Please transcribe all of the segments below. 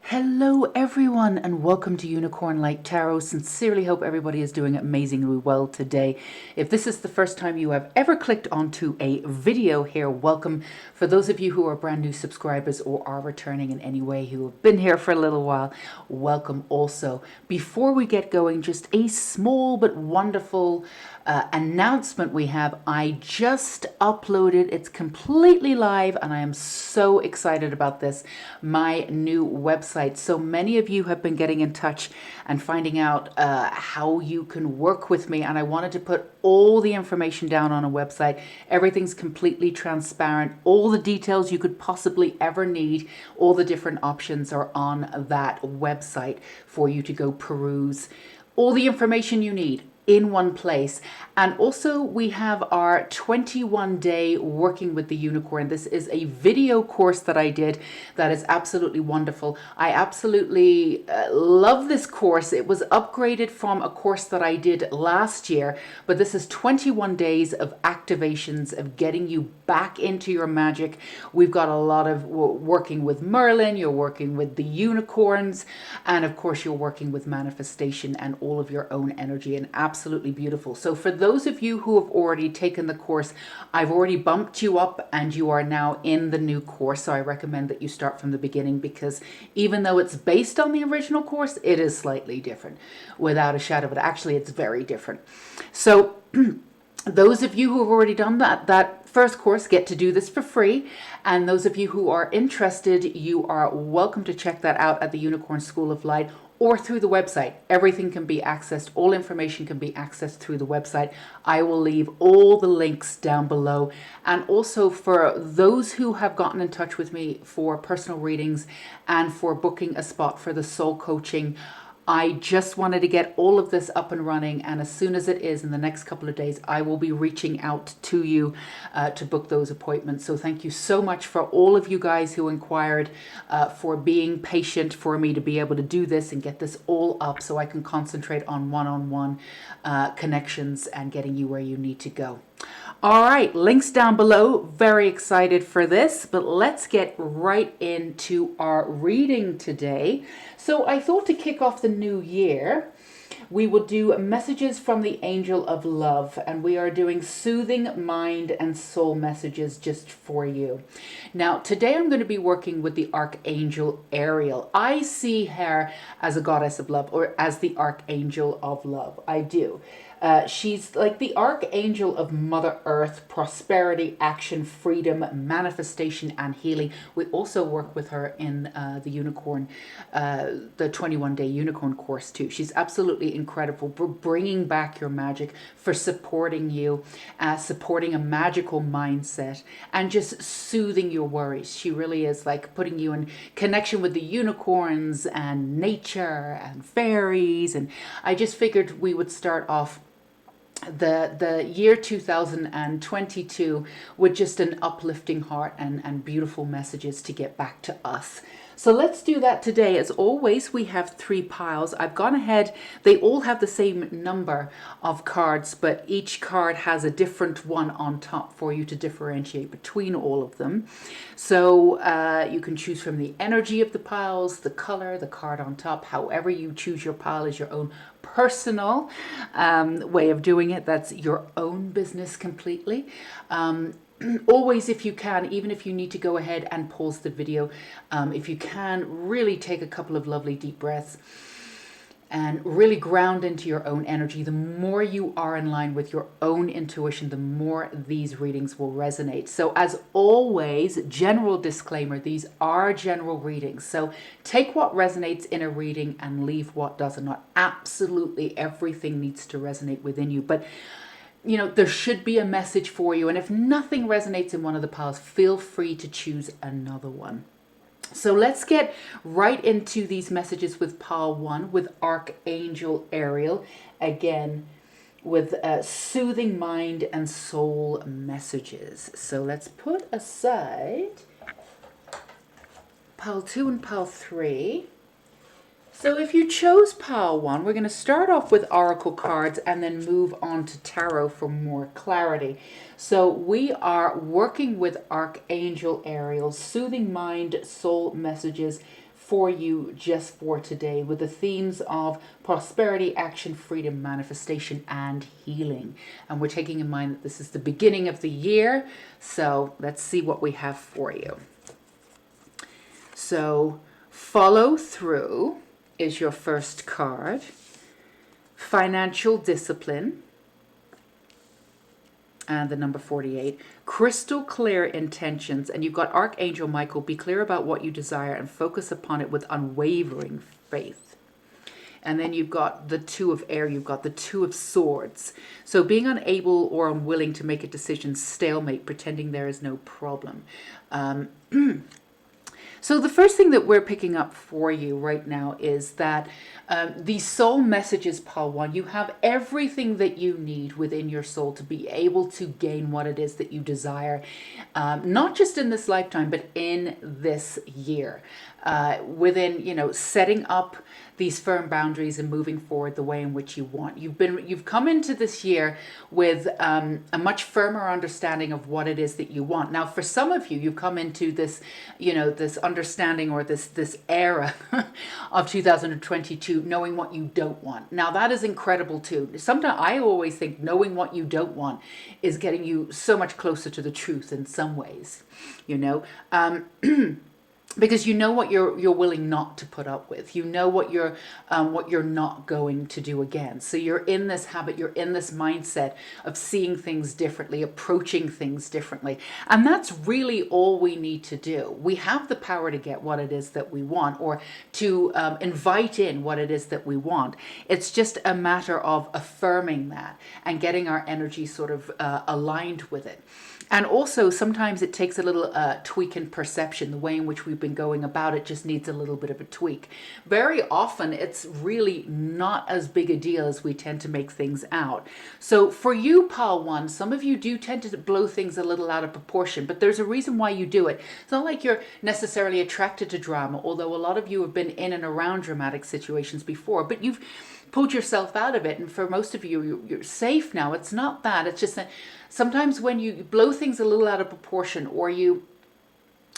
Hello everyone and welcome to Unicorn Light Tarot. Sincerely hope everybody is doing amazingly well today. If this is the first time you have ever clicked onto a video here, welcome. For those of you who are brand new subscribers or are returning in any way who have been here for a little while, welcome also. Before we get going, just a small but wonderful announcement we have. I just uploaded, it's completely live and I am so excited about this, my new website. So many of you have been getting in touch and finding out how you can work with me, and I wanted to put all the information down on a website. Everything's completely transparent. All the details you could possibly ever need, all the different options are on that website for you to go peruse. All the information you need in one place. And also we have our 21-day working with the unicorn. This is a video course that I did that is absolutely wonderful. I absolutely love this course. It was upgraded from a course that I did last year, but this is 21 days of activations of getting you back into your magic. We've got a lot of working with Merlin, you're working with the unicorns, and of course you're working with manifestation and all of your own energy, and absolutely beautiful. So for those of you who have already taken the course, I've already bumped you up and you are now in the new course. So I recommend that you start from the beginning, because even though it's based on the original course, it is slightly different, without a shadow of it. Actually, it's very different. So those of you who have already done that first course get to do this for free. And those of you who are interested, you are welcome to check that out at the Unicorn School of Light or through the website. Everything can be accessed. All information can be accessed through the website. I will leave all the links down below. And also for those who have gotten in touch with me for personal readings and for booking a spot for the soul coaching, I just wanted to get all of this up and running, and as soon as it is, in the next couple of days, I will be reaching out to you to book those appointments. So thank you so much for all of you guys who inquired, for being patient for me to be able to do this and get this all up so I can concentrate on one-on-one connections and getting you where you need to go. All right, links down below. Very excited for this, but let's get right into our reading today. So I thought to kick off the new year, we will do messages from the Angel of Love, and we are doing soothing mind and soul messages just for you. Now, today I'm going to be working with the Archangel Ariel. I see her as a goddess of love, or as the Archangel of Love. I do. She's like the archangel of Mother Earth, prosperity, action, freedom, manifestation, and healing. We also work with her in the unicorn, the 21-day unicorn course too. She's absolutely incredible for bringing back your magic, for supporting you, supporting a magical mindset, and just soothing your worries. She really is like putting you in connection with the unicorns and nature and fairies. And I just figured we would start off the year 2022 with just an uplifting heart and beautiful messages to get back to us. So let's do that today. As always, we have 3 piles. I've gone ahead. They all have the same number of cards, but each card has a different one on top for you to differentiate between all of them. So you can choose from the energy of the piles, the color, the card on top. However you choose your pile is your own personal way of doing it. That's your own business completely. Always, if you can, even if you need to go ahead and pause the video, if you can, really take a couple of lovely deep breaths and really ground into your own energy. The more you are in line with your own intuition, the more these readings will resonate. So as always, general disclaimer, these are general readings. So take what resonates in a reading and leave what doesn't. Not absolutely everything needs to resonate within you, but you know, there should be a message for you. And if nothing resonates in one of the piles, feel free to choose another one. So let's get right into these messages with pile 1, with Archangel Ariel. Again, with soothing mind and soul messages. So let's put aside pile 2 and pile 3. So if you chose pile 1, we're going to start off with oracle cards and then move on to tarot for more clarity. So we are working with Archangel Ariel, soothing mind, soul messages for you just for today, with the themes of prosperity, action, freedom, manifestation, and healing. And we're taking in mind that this is the beginning of the year. So let's see what we have for you. So follow through is your first card. Financial discipline. And the number 48, crystal clear intentions. And you've got Archangel Michael, be clear about what you desire and focus upon it with unwavering faith. And then you've got the Two of Air, you've got the Two of Swords. So being unable or unwilling to make a decision, stalemate, pretending there is no problem. So the first thing that we're picking up for you right now is that these soul messages, Pile 1, you have everything that you need within your soul to be able to gain what it is that you desire, not just in this lifetime, but in this year. Within, setting up these firm boundaries and moving forward the way in which you want. You've come into this year with a much firmer understanding of what it is that you want. Now, for some of you, you've come into this, this understanding or this era of 2022, knowing what you don't want. Now, that is incredible too. Sometimes I always think knowing what you don't want is getting you so much closer to the truth in some ways, because you know what you're willing not to put up with. You know what you're not going to do again. So you're in this habit, you're in this mindset of seeing things differently, approaching things differently. And that's really all we need to do. We have the power to get what it is that we want, or to invite in what it is that we want. It's just a matter of affirming that and getting our energy sort of aligned with it. And also, sometimes it takes a little tweak in perception. The way in which we've been going about it just needs a little bit of a tweak. Very often, it's really not as big a deal as we tend to make things out. So for you, Pile 1, some of you do tend to blow things a little out of proportion, but there's a reason why you do it. It's not like you're necessarily attracted to drama, although a lot of you have been in and around dramatic situations before, but you've pulled yourself out of it. And for most of you, you're safe now. It's not that. It's just that sometimes when you blow things a little out of proportion, or you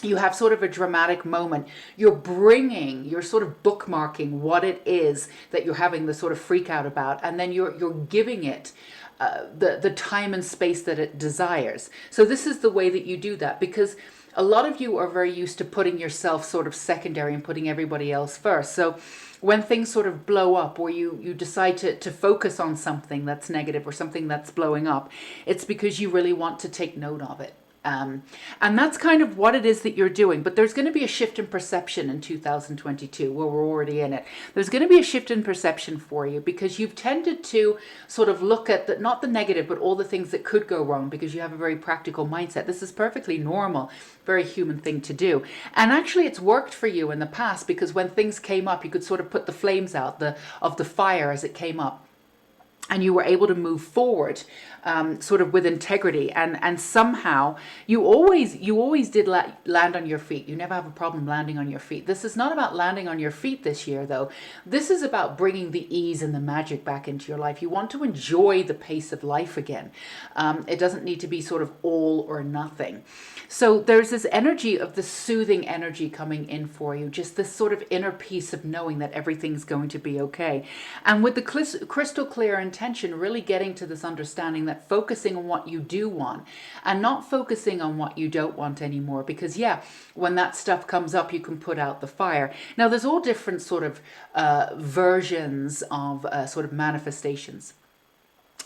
have sort of a dramatic moment, you're sort of bookmarking what it is that you're having the sort of freak out about, and then you're giving it the time and space that it desires. So this is the way that you do that, because a lot of you are very used to putting yourself sort of secondary and putting everybody else first. So when things sort of blow up, or you decide to focus on something that's negative or something that's blowing up, it's because you really want to take note of it. And that's kind of what it is that you're doing. But there's going to be a shift in perception in 2022, where we're already in it. There's going to be a shift in perception for you, because you've tended to sort of look at not the negative, but all the things that could go wrong, because you have a very practical mindset. This is perfectly normal, very human thing to do. And actually, it's worked for you in the past, because when things came up, you could sort of put the flames out of the fire as it came up. And you were able to move forward sort of with integrity. And somehow you always did land on your feet. You never have a problem landing on your feet. This is not about landing on your feet this year, though. This is about bringing the ease and the magic back into your life. You want to enjoy the pace of life again. It doesn't need to be sort of all or nothing. So there's this energy of the soothing energy coming in for you, just this sort of inner peace of knowing that everything's going to be okay. And with the crystal clear intention, really getting to this understanding that focusing on what you do want and not focusing on what you don't want anymore, because when that stuff comes up, you can put out the fire. Now, there's all different sort of versions of sort of manifestations.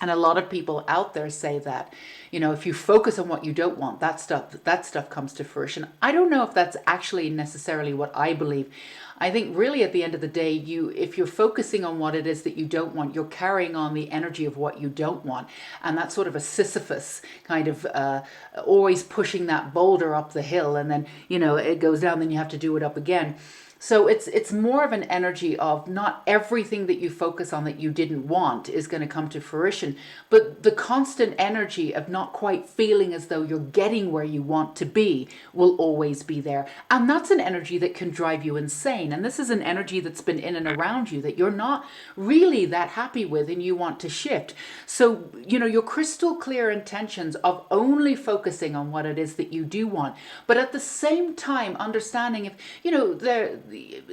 And a lot of people out there say that, if you focus on what you don't want, that stuff comes to fruition. I don't know if that's actually necessarily what I believe. I think really at the end of the day, if you're focusing on what it is that you don't want, you're carrying on the energy of what you don't want. And that's sort of a Sisyphus kind of always pushing that boulder up the hill, and then, it goes down, then you have to do it up again. So it's more of an energy of not everything that you focus on that you didn't want is going to come to fruition, but the constant energy of not quite feeling as though you're getting where you want to be will always be there. And that's an energy that can drive you insane. And this is an energy that's been in and around you that you're not really that happy with and you want to shift. So, your crystal clear intentions of only focusing on what it is that you do want, but at the same time understanding if,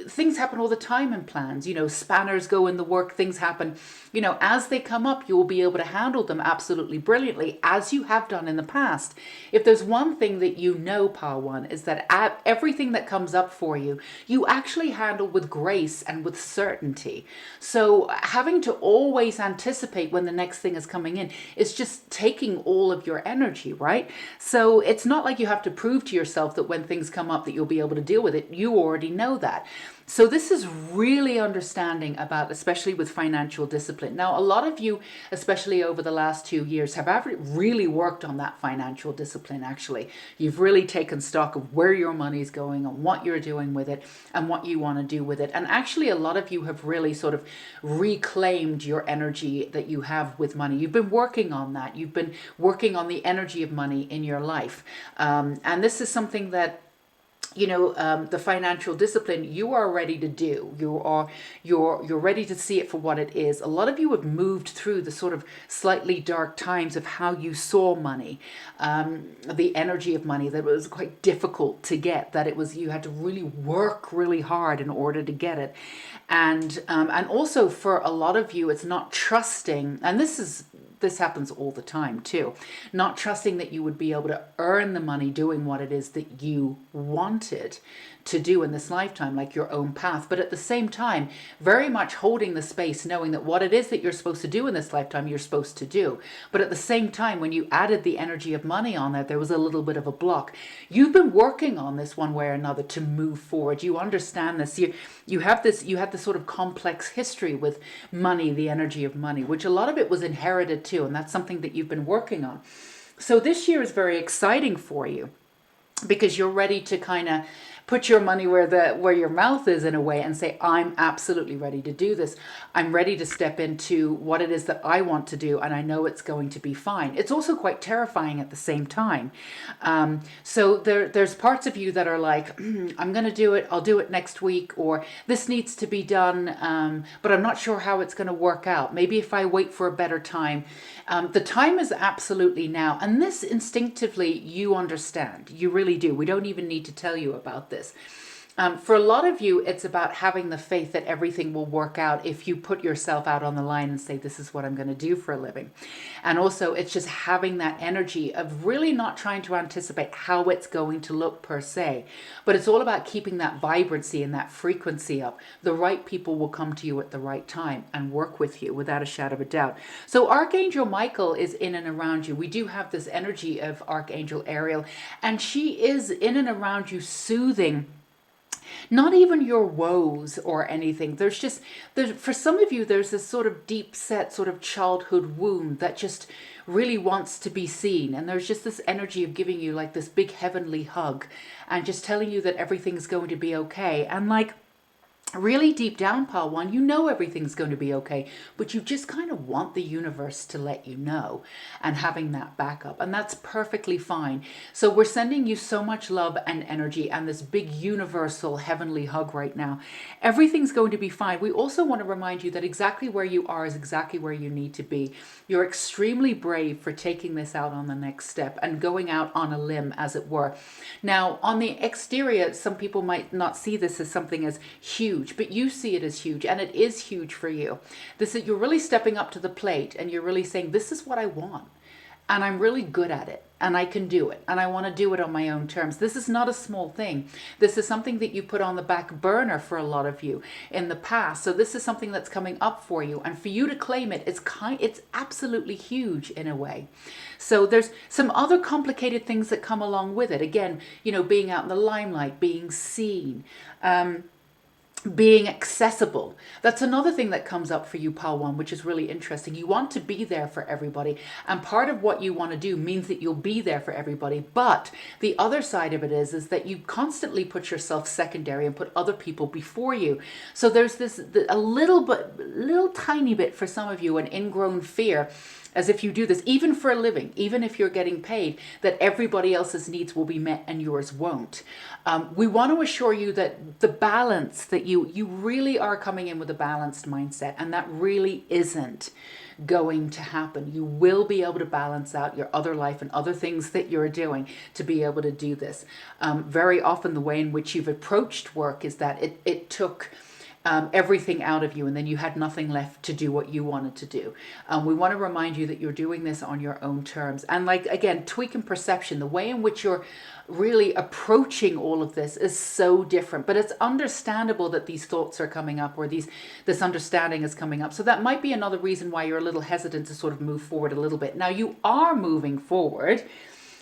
things happen all the time in plans. You know, spanners go in the work, things happen. You know, as they come up, you will be able to handle them absolutely brilliantly, as you have done in the past. If there's one thing that you know, Pile One, is that everything that comes up for you, you actually handle with grace and with certainty. So having to always anticipate when the next thing is coming in is just taking all of your energy, right? So it's not like you have to prove to yourself that when things come up that you'll be able to deal with it. You already know that. So this is really understanding about, especially with financial discipline. Now, a lot of you, especially over the last 2 years, have really worked on that financial discipline, actually. You've really taken stock of where your money's going and what you're doing with it and what you want to do with it. And actually, a lot of you have really sort of reclaimed your energy that you have with money. You've been working on that. You've been working on the energy of money in your life. And this is something that, you know, the financial discipline you are ready to do. You're ready to see it for what it is. A lot of you have moved through the sort of slightly dark times of how you saw money, the energy of money, that it was quite difficult to get, that it was, you had to really work really hard in order to get it. And also for a lot of you, it's not trusting, and this happens all the time too, not trusting that you would be able to earn the money doing what it is that you wanted to do in this lifetime, like your own path. But at the same time, very much holding the space, knowing that what it is that you're supposed to do in this lifetime, you're supposed to do. But at the same time, when you added the energy of money on there was a little bit of a block. You've been working on this one way or another to move forward. You understand this. You have this sort of complex history with money, the energy of money, which a lot of it was inherited too. And that's something that you've been working on. So this year is very exciting for you, because you're ready to kind of put your money where your mouth is, in a way, and say, I'm absolutely ready to do this. I'm ready to step into what it is that I want to do, and I know it's going to be fine. It's also quite terrifying at the same time. So there's parts of you that are like, I'm going to do it. I'll do it next week, or this needs to be done, but I'm not sure how it's going to work out. Maybe if I wait for a better time. The time is absolutely now. And this instinctively you understand. You really do. We don't even need to tell you about this. For a lot of you, it's about having the faith that everything will work out if you put yourself out on the line and say, this is what I'm going to do for a living. And also, it's just having that energy of really not trying to anticipate how it's going to look per se, but it's all about keeping that vibrancy and that frequency up. The right people will come to you at the right time and work with you without a shadow of a doubt. So Archangel Michael is in and around you. We do have this energy of Archangel Ariel, and she is in and around you, soothing not even your woes or anything. For some of you, there's this sort of deep set sort of childhood wound that just really wants to be seen. And there's just this energy of giving you like this big heavenly hug and just telling you that everything's going to be okay. And like, really deep down, Pile One, you know everything's going to be okay, but you just kind of want the universe to let you know, and having that backup, and that's perfectly fine. So we're sending you so much love and energy and this big universal heavenly hug right now. Everything's going to be fine. We also want to remind you that exactly where you are is exactly where you need to be. You're extremely brave for taking this out on the next step and going out on a limb, as it were. Now, on the exterior, some people might not see this as something as huge, but you see it as huge, and it is huge for you. You're really stepping up to the plate, and you're really saying, this is what I want, and I'm really good at it, and I can do it, and I want to do it on my own terms. This is not a small thing. This is something that you put on the back burner for a lot of you in the past. So this is something that's coming up for you, and for you to claim it, it's absolutely huge in a way. So there's some other complicated things that come along with it. Again, being out in the limelight, being seen, being accessible. That's another thing that comes up for you, Pile One, which is really interesting. You want to be there for everybody, and part of what you want to do means that you'll be there for everybody. But the other side of it is that you constantly put yourself secondary and put other people before you. So there's a little tiny bit for some of you, an ingrown fear as if you do this, even for a living, even if you're getting paid, that everybody else's needs will be met and yours won't. We want to assure you that the balance, that you really are coming in with a balanced mindset, and that really isn't going to happen. You will be able to balance out your other life and other things that you're doing to be able to do this. Very often the way in which you've approached work is that it took everything out of you, and then you had nothing left to do what you wanted to do. We want to remind you that you're doing this on your own terms. And like, again, tweaking perception, the way in which you're really approaching all of this is so different, but it's understandable that these thoughts are coming up, or this understanding is coming up. So that might be another reason why you're a little hesitant to sort of move forward a little bit. Now you are moving forward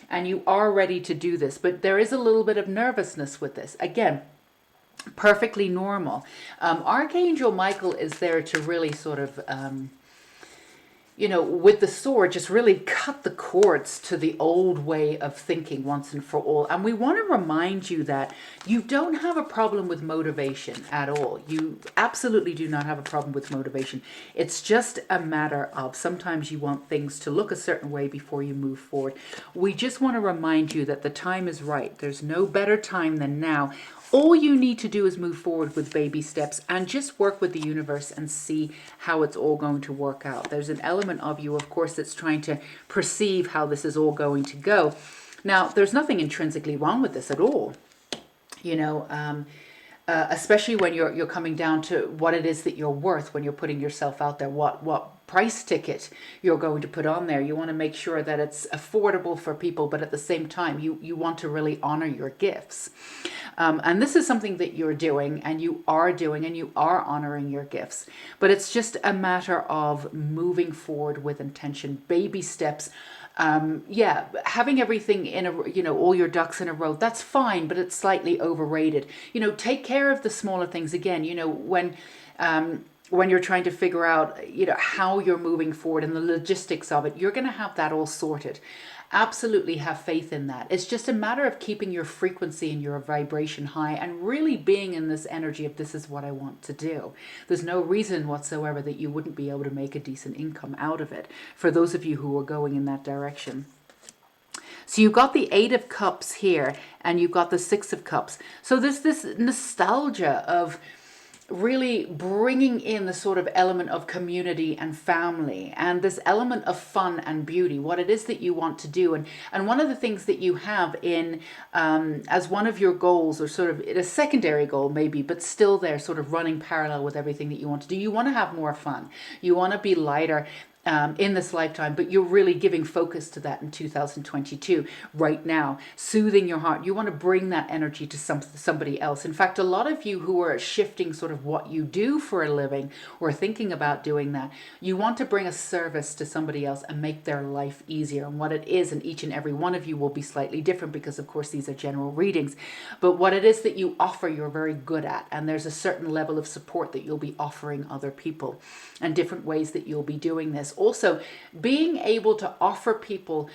and you are ready to do this, but there is a little bit of nervousness with this. Again, perfectly normal. Archangel Michael is there to really sort of, with the sword, just really cut the cords to the old way of thinking once and for all. And we want to remind you that you don't have a problem with motivation at all. You absolutely do not have a problem with motivation. It's just a matter of sometimes you want things to look a certain way before you move forward. We just want to remind you that the time is right. There's no better time than now. All you need to do is move forward with baby steps and just work with the universe and see how it's all going to work out. There's an element of you, of course, that's trying to perceive how this is all going to go. Now, there's nothing intrinsically wrong with this at all. Especially when you're coming down to what it is that you're worth, when you're putting yourself out there, what price ticket you're going to put on there. You want to make sure that it's affordable for people, but at the same time, you want to really honor your gifts. And this is something that you're doing, and you are honoring your gifts. But it's just a matter of moving forward with intention, baby steps. Having everything in all your ducks in a row, that's fine, but it's slightly overrated. Take care of the smaller things. Again, when you're trying to figure out, how you're moving forward and the logistics of it, you're going to have that all sorted. Absolutely have faith in that. It's just a matter of keeping your frequency and your vibration high and really being in this energy of this is what I want to do. There's no reason whatsoever that you wouldn't be able to make a decent income out of it for those of you who are going in that direction. So you've got the 8 of Cups here and you've got the 6 of Cups. So there's this nostalgia of really bringing in the sort of element of community and family and this element of fun and beauty, what it is that you want to do. And one of the things that you have in as one of your goals, or sort of a secondary goal maybe, but still there sort of running parallel with everything that you want to do, you want to have more fun. You want to be lighter in this lifetime, but you're really giving focus to that in 2022 right now, soothing your heart. You want to bring that energy to somebody else. In fact, a lot of you who are shifting sort of what you do for a living or thinking about doing that, you want to bring a service to somebody else and make their life easier. And what it is, and each and every one of you will be slightly different because of course these are general readings, but what it is that you offer, you're very good at, and there's a certain level of support that you'll be offering other people and different ways that you'll be doing this. Also, being able to offer people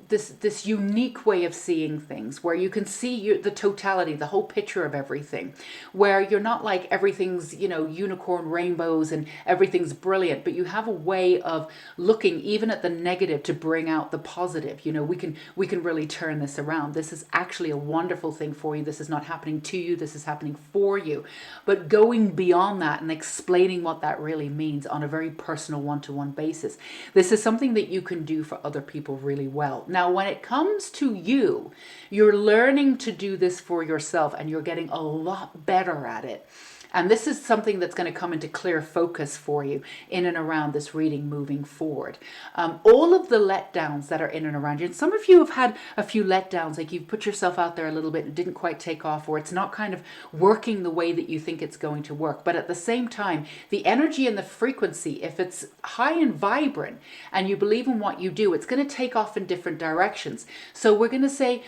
this unique way of seeing things, where you can see the totality, the whole picture of everything, where you're not like everything's, unicorn rainbows and everything's brilliant, but you have a way of looking even at the negative to bring out the positive. We can really turn this around. This is actually a wonderful thing for you. This is not happening to you. This is happening for you. But going beyond that and explaining what that really means on a very personal one-to-one basis. This is something that you can do for other people really well. Now, when it comes to you, you're learning to do this for yourself and you're getting a lot better at it. And this is something that's going to come into clear focus for you in and around this reading moving forward. All of the letdowns that are in and around you, and some of you have had a few letdowns, like you've put yourself out there a little bit and didn't quite take off, or it's not kind of working the way that you think it's going to work. But at the same time, the energy and the frequency, if it's high and vibrant and you believe in what you do, it's going to take off in different directions. So we're going to say,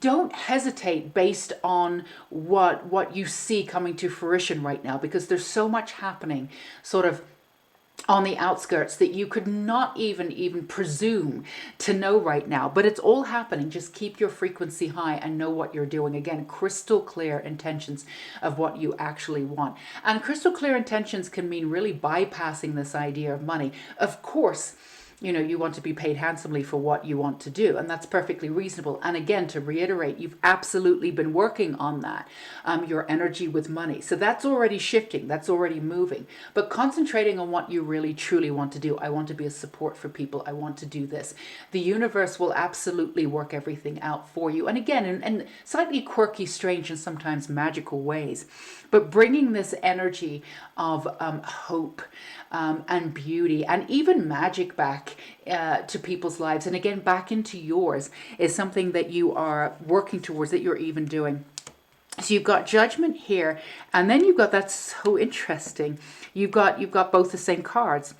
don't hesitate based on what you see coming to fruition right now, because there's so much happening sort of on the outskirts that you could not even presume to know right now, but it's all happening. Just keep your frequency high and know what you're doing. Again, crystal clear intentions of what you actually want. And crystal clear intentions can mean really bypassing this idea of money. Of course, you know, you want to be paid handsomely for what you want to do, and that's perfectly reasonable. And again, to reiterate, you've absolutely been working on that, your energy with money. So that's already shifting, that's already moving. But concentrating on what you really truly want to do. I want to be a support for people. I want to do this. The universe will absolutely work everything out for you. And again, in slightly quirky, strange, and sometimes magical ways. But bringing this energy of hope and beauty and even magic back to people's lives, and again back into yours, is something that you are working towards, that you're even doing. So you've got Judgment here, and then you've got, that's so interesting, you've got both the same cards.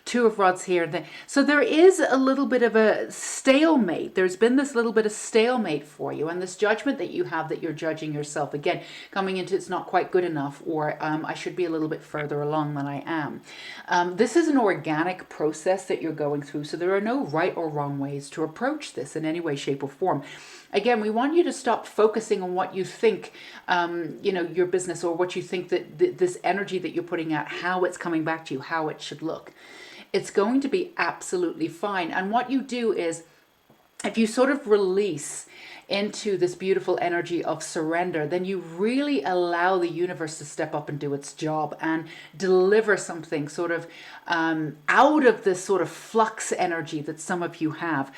Two of Rods here. So there is a little bit of a stalemate. There's been this little bit of stalemate for you, and this judgment that you have, that you're judging yourself. Again, coming into it's not quite good enough, or I should be a little bit further along than I am. This is an organic process that you're going through, so there are no right or wrong ways to approach this in any way, shape, or form. Again, we want you to stop focusing on what you think, you know, your business, or what you think that this energy that you're putting out, how it's coming back to you, how it should look. It's going to be absolutely fine. And what you do is, if you sort of release into this beautiful energy of surrender, then you really allow the universe to step up and do its job and deliver something sort of out of this sort of flux energy that some of you have,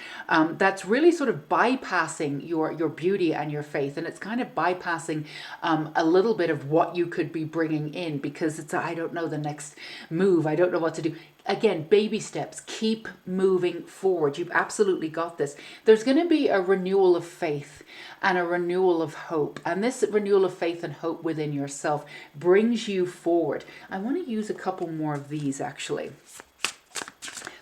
that's really sort of bypassing your beauty and your faith, and it's kind of bypassing a little bit of what you could be bringing in, because it's I don't know the next move, I don't know what to do. Again, baby steps, keep moving forward. You've absolutely got this. There's going to be a renewal of faith and a renewal of hope. And this renewal of faith and hope within yourself brings you forward. I want to use a couple more of these actually.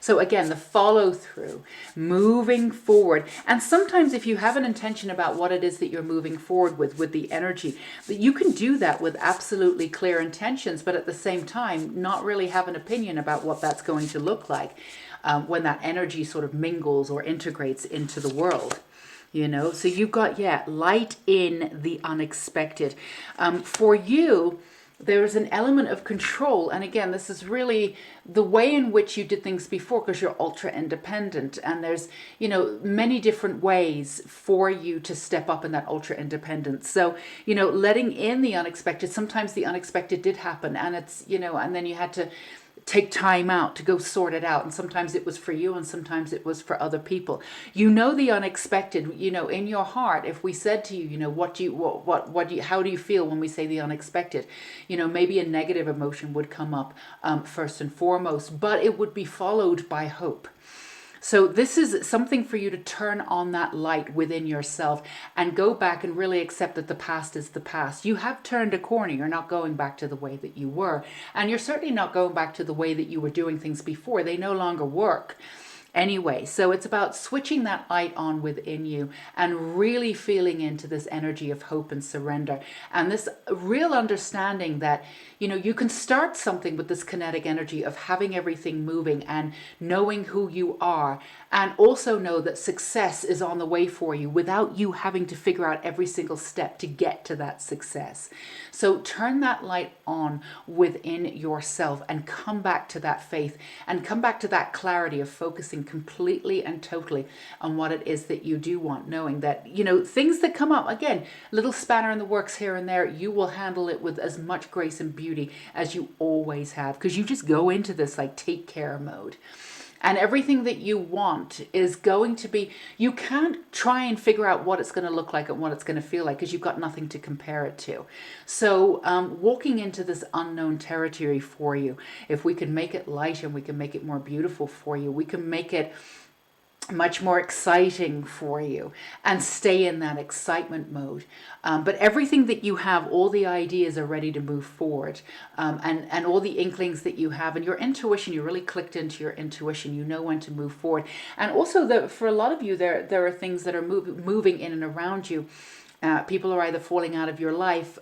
So again, the follow through, moving forward. And sometimes if you have an intention about what it is that you're moving forward with the energy, that you can do that with absolutely clear intentions, but at the same time, not really have an opinion about what that's going to look like when that energy sort of mingles or integrates into the world. You know, so you've got, yeah, light in the unexpected. For you, there's an element of control. And again, this is really the way in which you did things before, because you're ultra independent. And there's, you know, many different ways for you to step up in that ultra independence. So, you know, letting in the unexpected, sometimes the unexpected did happen, and it's, you know, and then you had to take time out to go sort it out. And sometimes it was for you and sometimes it was for other people. You know, the unexpected, you know, in your heart, if we said to you, you know, how do you feel when we say the unexpected? You know, maybe a negative emotion would come up first and foremost, but it would be followed by hope. So this is something for you to turn on that light within yourself and go back and really accept that the past is the past. You have turned a corner. You're not going back to the way that you were. And you're certainly not going back to the way that you were doing things before. They no longer work anyway. So it's about switching that light on within you and really feeling into this energy of hope and surrender, and this real understanding that, you know, you can start something with this kinetic energy of having everything moving and knowing who you are, and also know that success is on the way for you without you having to figure out every single step to get to that success. So turn that light on within yourself and come back to that faith and come back to that clarity of focusing completely and totally on what it is that you do want, knowing that, you know, things that come up, again, little spanner in the works here and there, you will handle it with as much grace and beauty as you always have, because you just go into this like take care mode. And everything that you want is going to be, you can't try and figure out what it's going to look like and what it's going to feel like, because you've got nothing to compare it to. So walking into this unknown territory for you, if we can make it light and we can make it more beautiful for you, we can make it much more exciting for you and stay in that excitement mode. But everything that you have, all the ideas are ready to move forward, and all the inklings that you have and your intuition, you really clicked into your intuition, you know when to move forward. And also for a lot of you, there are things that are moving in and around you. People are either falling out of your life,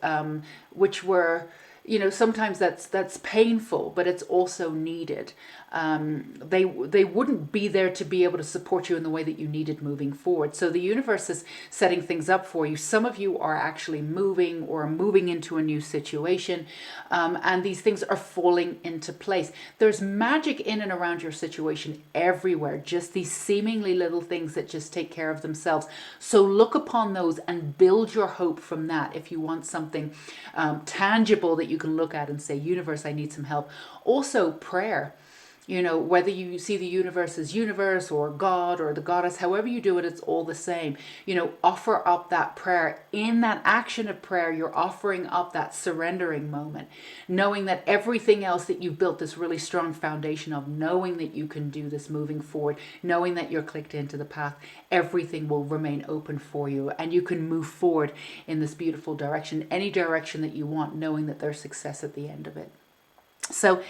which were, you know, sometimes that's painful, but it's also needed. They wouldn't be there to be able to support you in the way that you needed moving forward. So the universe is setting things up for you. Some of you are actually moving or moving into a new situation, and these things are falling into place. There's magic in and around your situation everywhere, just these seemingly little things that just take care of themselves. So look upon those and build your hope from that. If you want something tangible that you can look at and say, universe, I need some help. Also prayer. You know, whether you see the universe as universe or God or the goddess, however you do it, it's all the same. You know, offer up that prayer. In that action of prayer, you're offering up that surrendering moment, knowing that everything else that you've built this really strong foundation of, knowing that you can do this moving forward, knowing that you're clicked into the path, everything will remain open for you and you can move forward in this beautiful direction, any direction that you want, knowing that there's success at the end of it. So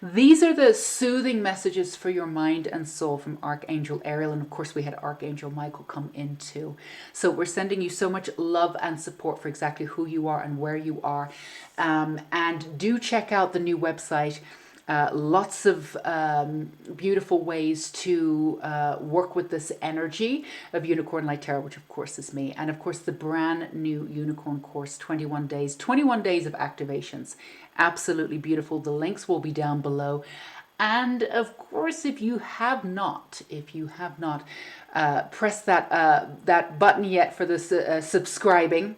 these are the soothing messages for your mind and soul from Archangel Ariel. And of course, we had Archangel Michael come in too. So we're sending you so much love and support for exactly who you are and where you are. And do check out the new website. Lots of beautiful ways to work with this energy of Unicorn Light Tarot, which of course is me. And of course the brand new Unicorn course, 21 days of activations. Absolutely beautiful. The links will be down below. And of course, if you have not pressed that button yet for the subscribing,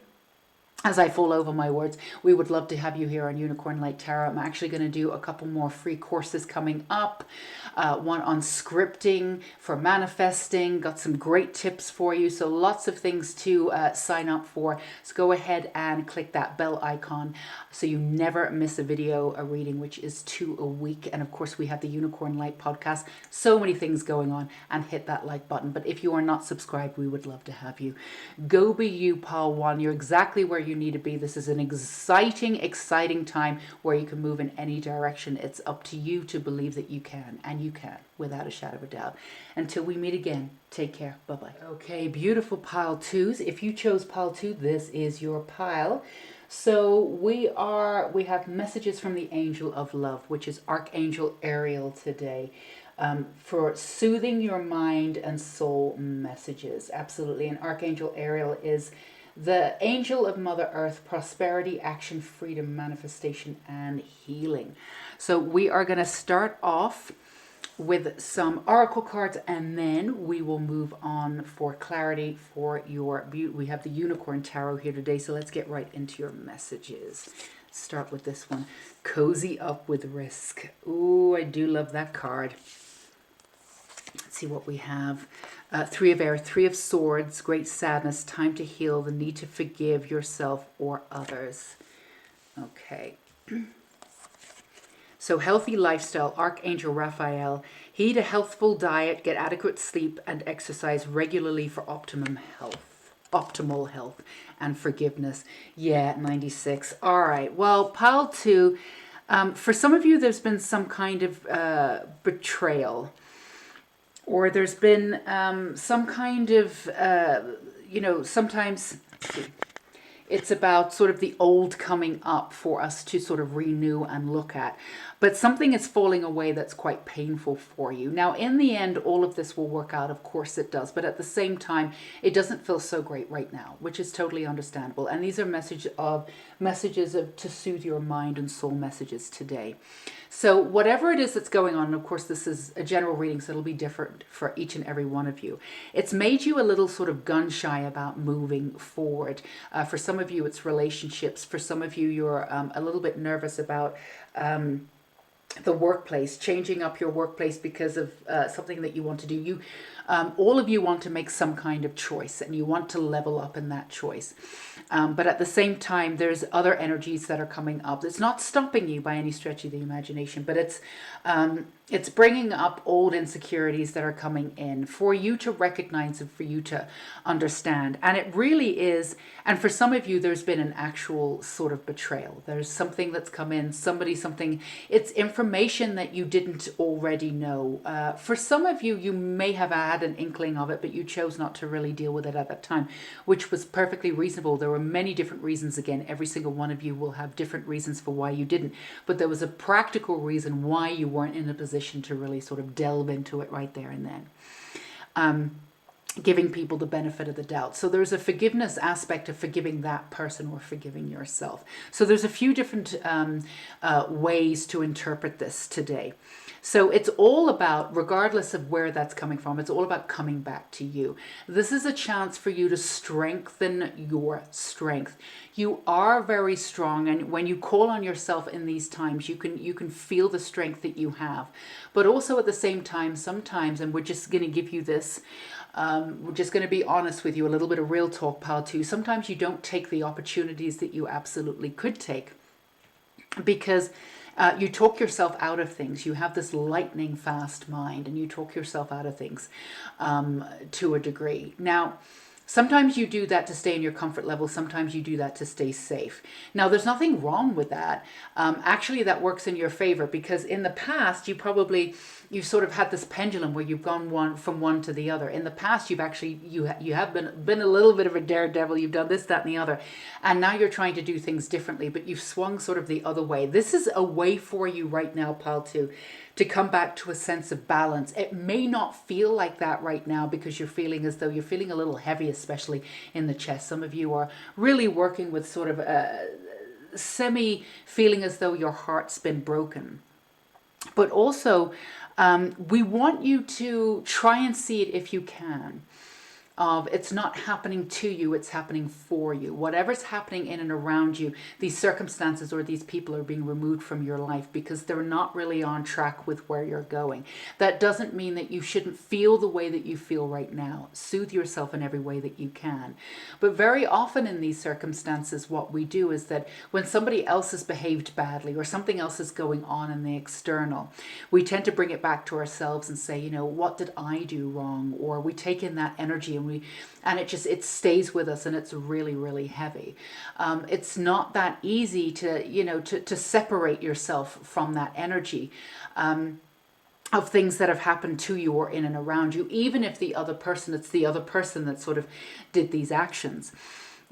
as I fall over my words, we would love to have you here on Unicorn Light Tarot. I'm actually going to do a couple more free courses coming up. One on scripting for manifesting. Got some great tips for you. So lots of things to sign up for. So go ahead and click that bell icon so you never miss a video, a reading, which is 2 a week. And of course, we have the Unicorn Light podcast. So many things going on, and hit that like button. But if you are not subscribed, we would love to have you. Go be you, Pile 1. You're exactly where you need to be. This is an exciting time where you can move in any direction. It's up to you to believe that you can, and you can without a shadow of a doubt. Until we meet again, take care. Bye-bye. Okay, beautiful pile 2s. If you chose pile 2, this is your pile. So we have messages from the Angel of Love, which is Archangel Ariel today. For soothing your mind and soul messages. Absolutely. And Archangel Ariel is the angel of Mother Earth, prosperity, action, freedom, manifestation, and healing. So we are going to start off with some oracle cards, and then we will move on for clarity for your beauty. We have the Unicorn Tarot here today, so let's get right into your messages. Start with this one. Cozy up with risk. Ooh, I do love that card. Let's see what we have. 3 of Air, 3 of Swords, great sadness, time to heal, the need to forgive yourself or others. Okay. So healthy lifestyle, Archangel Raphael. Eat a healthful diet, get adequate sleep, and exercise regularly for optimal health and forgiveness. Yeah, 96. All right. Well, pile 2. For some of you, there's been some kind of betrayal. Or there's been some kind of, sometimes it's about sort of the old coming up for us to sort of renew and look at. But something is falling away that's quite painful for you. Now, in the end, all of this will work out. Of course it does. But at the same time, it doesn't feel so great right now, which is totally understandable. And these are messages to soothe your mind and soul messages today. So whatever it is that's going on, and of course this is a general reading, so it'll be different for each and every one of you. It's made you a little sort of gun shy about moving forward. For some of you, it's relationships. For some of you, you're a little bit nervous about the workplace, changing up your workplace because of something that you want to do. All of you want to make some kind of choice, and you want to level up in that choice. But at the same time, there's other energies that are coming up. It's not stopping you by any stretch of the imagination, but it's bringing up old insecurities that are coming in for you to recognize and for you to understand. And it really is, and for some of you, there's been an actual sort of betrayal. There's something that's come in, something, it's information information that you didn't already know. For some of you, you may have had an inkling of it, but you chose not to really deal with it at that time, which was perfectly reasonable. There were many different reasons. Again, every single one of you will have different reasons for why you didn't, but there was a practical reason why you weren't in a position to really sort of delve into it right there and then. Giving people the benefit of the doubt. So there's a forgiveness aspect of forgiving that person or forgiving yourself. So there's a few different ways to interpret this today. So it's all about, regardless of where that's coming from, it's all about coming back to you. This is a chance for you to strengthen your strength. You are very strong, and when you call on yourself in these times, you can feel the strength that you have. But also at the same time, sometimes, and we're just going to give you this, we're just going to be honest with you, a little bit of real talk, pal, too. Sometimes you don't take the opportunities that you absolutely could take because you talk yourself out of things. You have this lightning fast mind and you talk yourself out of things to a degree. Now, sometimes you do that to stay in your comfort level. Sometimes you do that to stay safe. Now, there's nothing wrong with that. Actually, that works in your favor because in the past, you've sort of had this pendulum where you've gone from one to the other. In the past, you've actually, you have been a little bit of a daredevil. You've done this, that, and the other. And now you're trying to do things differently, but you've swung sort of the other way. This is a way for you right now, pal, to come back to a sense of balance. It may not feel like that right now because you're feeling as though you're feeling a little heavy, especially in the chest. Some of you are really working with sort of a semi feeling as though your heart's been broken. But also, we want you to try and see it if you can. It's not happening to you, it's happening for you. Whatever's happening in and around you, these circumstances or these people are being removed from your life because they're not really on track with where you're going. That doesn't mean that you shouldn't feel the way that you feel right now. Soothe yourself in every way that you can. But very often in these circumstances, what we do is that when somebody else has behaved badly or something else is going on in the external, we tend to bring it back to ourselves and say, what did I do wrong? Or we take in that energy and it stays with us and it's really, really heavy. It's not that easy to separate yourself from that energy of things that have happened to you or in and around you, even if it's the other person that sort of did these actions.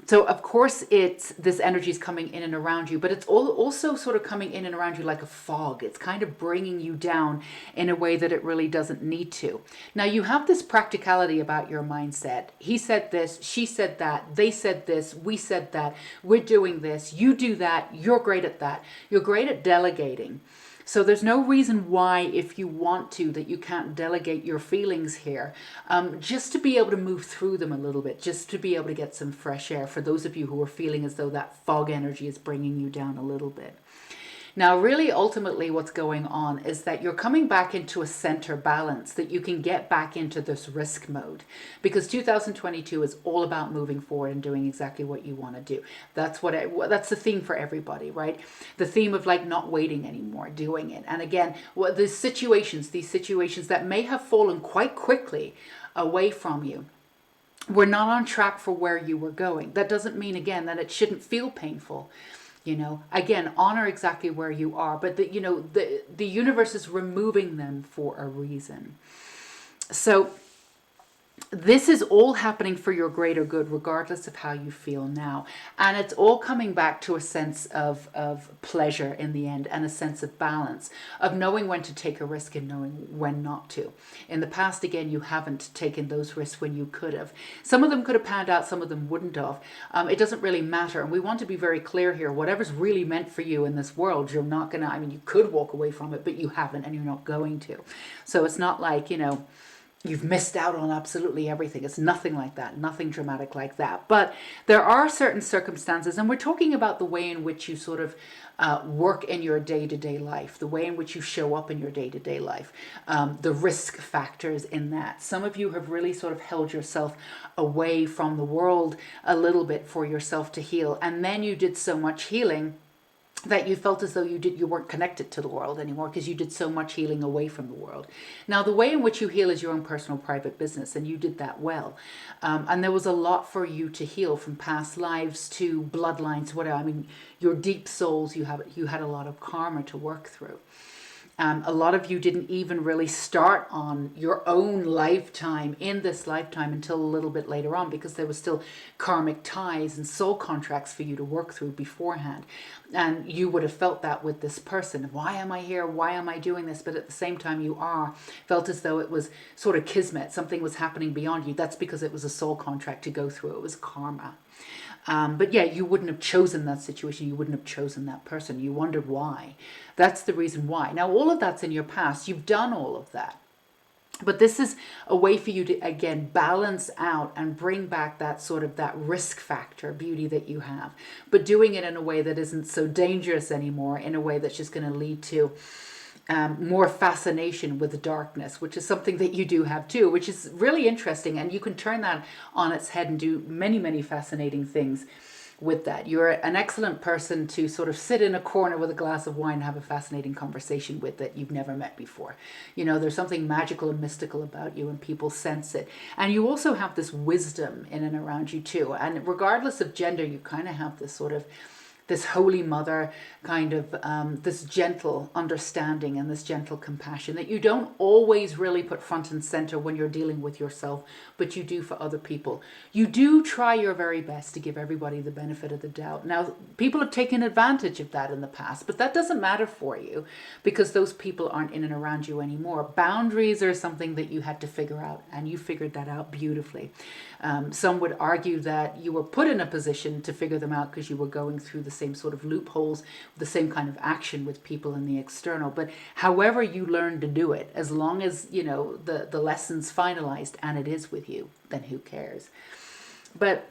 So, of course, this energy is coming in and around you, but it's also sort of coming in and around you like a fog. It's kind of bringing you down in a way that it really doesn't need to. Now, you have this practicality about your mindset. He said this, she said that, they said this, we said that, we're doing this, you do that, you're great at that. You're great at delegating. So there's no reason why, if you want to, that you can't delegate your feelings here, just to be able to move through them a little bit, just to be able to get some fresh air for those of you who are feeling as though that fog energy is bringing you down a little bit. Now, really, ultimately, what's going on is that you're coming back into a center balance, that you can get back into this risk mode, because 2022 is all about moving forward and doing exactly what you want to do. That's the theme for everybody, right? The theme of not waiting anymore, doing it. And again, these situations that may have fallen quite quickly away from you, we're not on track for where you were going. That doesn't mean, again, that it shouldn't feel painful. Again, honor exactly where you are, but the universe is removing them for a reason. So this is all happening for your greater good, regardless of how you feel now. And it's all coming back to a sense of pleasure in the end, and a sense of balance, of knowing when to take a risk and knowing when not to. In the past, again, you haven't taken those risks when you could have. Some of them could have panned out, some of them wouldn't have. It doesn't really matter. And we want to be very clear here. Whatever's really meant for you in this world, you're not going to, you could walk away from it, but you haven't, and you're not going to. So it's not like, you've missed out on absolutely everything. It's nothing like that, nothing dramatic like that. But there are certain circumstances, and we're talking about the way in which you sort of work in your day-to-day life, the way in which you show up in your day-to-day life, the risk factors in that. Some of you have really sort of held yourself away from the world a little bit for yourself to heal, and then you did so much healing that you felt as though you weren't connected to the world anymore because you did so much healing away from the world. Now, the way in which you heal is your own personal private business, and you did that well. And there was a lot for you to heal, from past lives to bloodlines, whatever. Your deep souls, you had a lot of karma to work through. A lot of you didn't even really start on your own lifetime in this lifetime until a little bit later on, because there was still karmic ties and soul contracts for you to work through beforehand. And you would have felt that with this person. Why am I here? Why am I doing this? But at the same time, you felt as though it was sort of kismet. Something was happening beyond you. That's because it was a soul contract to go through. It was karma. But yeah, you wouldn't have chosen that situation. You wouldn't have chosen that person. You wondered why. That's the reason why. Now, all of that's in your past. You've done all of that. But this is a way for you to, again, balance out and bring back that sort of that risk factor beauty that you have. But doing it in a way that isn't so dangerous anymore, in a way that's just going to lead to more fascination with the darkness, which is something that you do have too, which is really interesting. And you can turn that on its head and do many, many fascinating things with that. You're an excellent person to sort of sit in a corner with a glass of wine and have a fascinating conversation with that you've never met before. You know, there's something magical and mystical about you, and people sense it. And you also have this wisdom in and around you too. And regardless of gender, you kind of have this sort of this holy mother kind of this gentle understanding and this gentle compassion that you don't always really put front and center when you're dealing with yourself, but you do for other people. You do try your very best to give everybody the benefit of the doubt. Now, people have taken advantage of that in the past, but that doesn't matter for you because those people aren't in and around you anymore. Boundaries are something that you had to figure out, and you figured that out beautifully. Some would argue that you were put in a position to figure them out because you were going through the same sort of loopholes, the same kind of action with people in the external. But however you learn to do it, as long as, you know, the lesson's finalized and it is with you, then who cares? But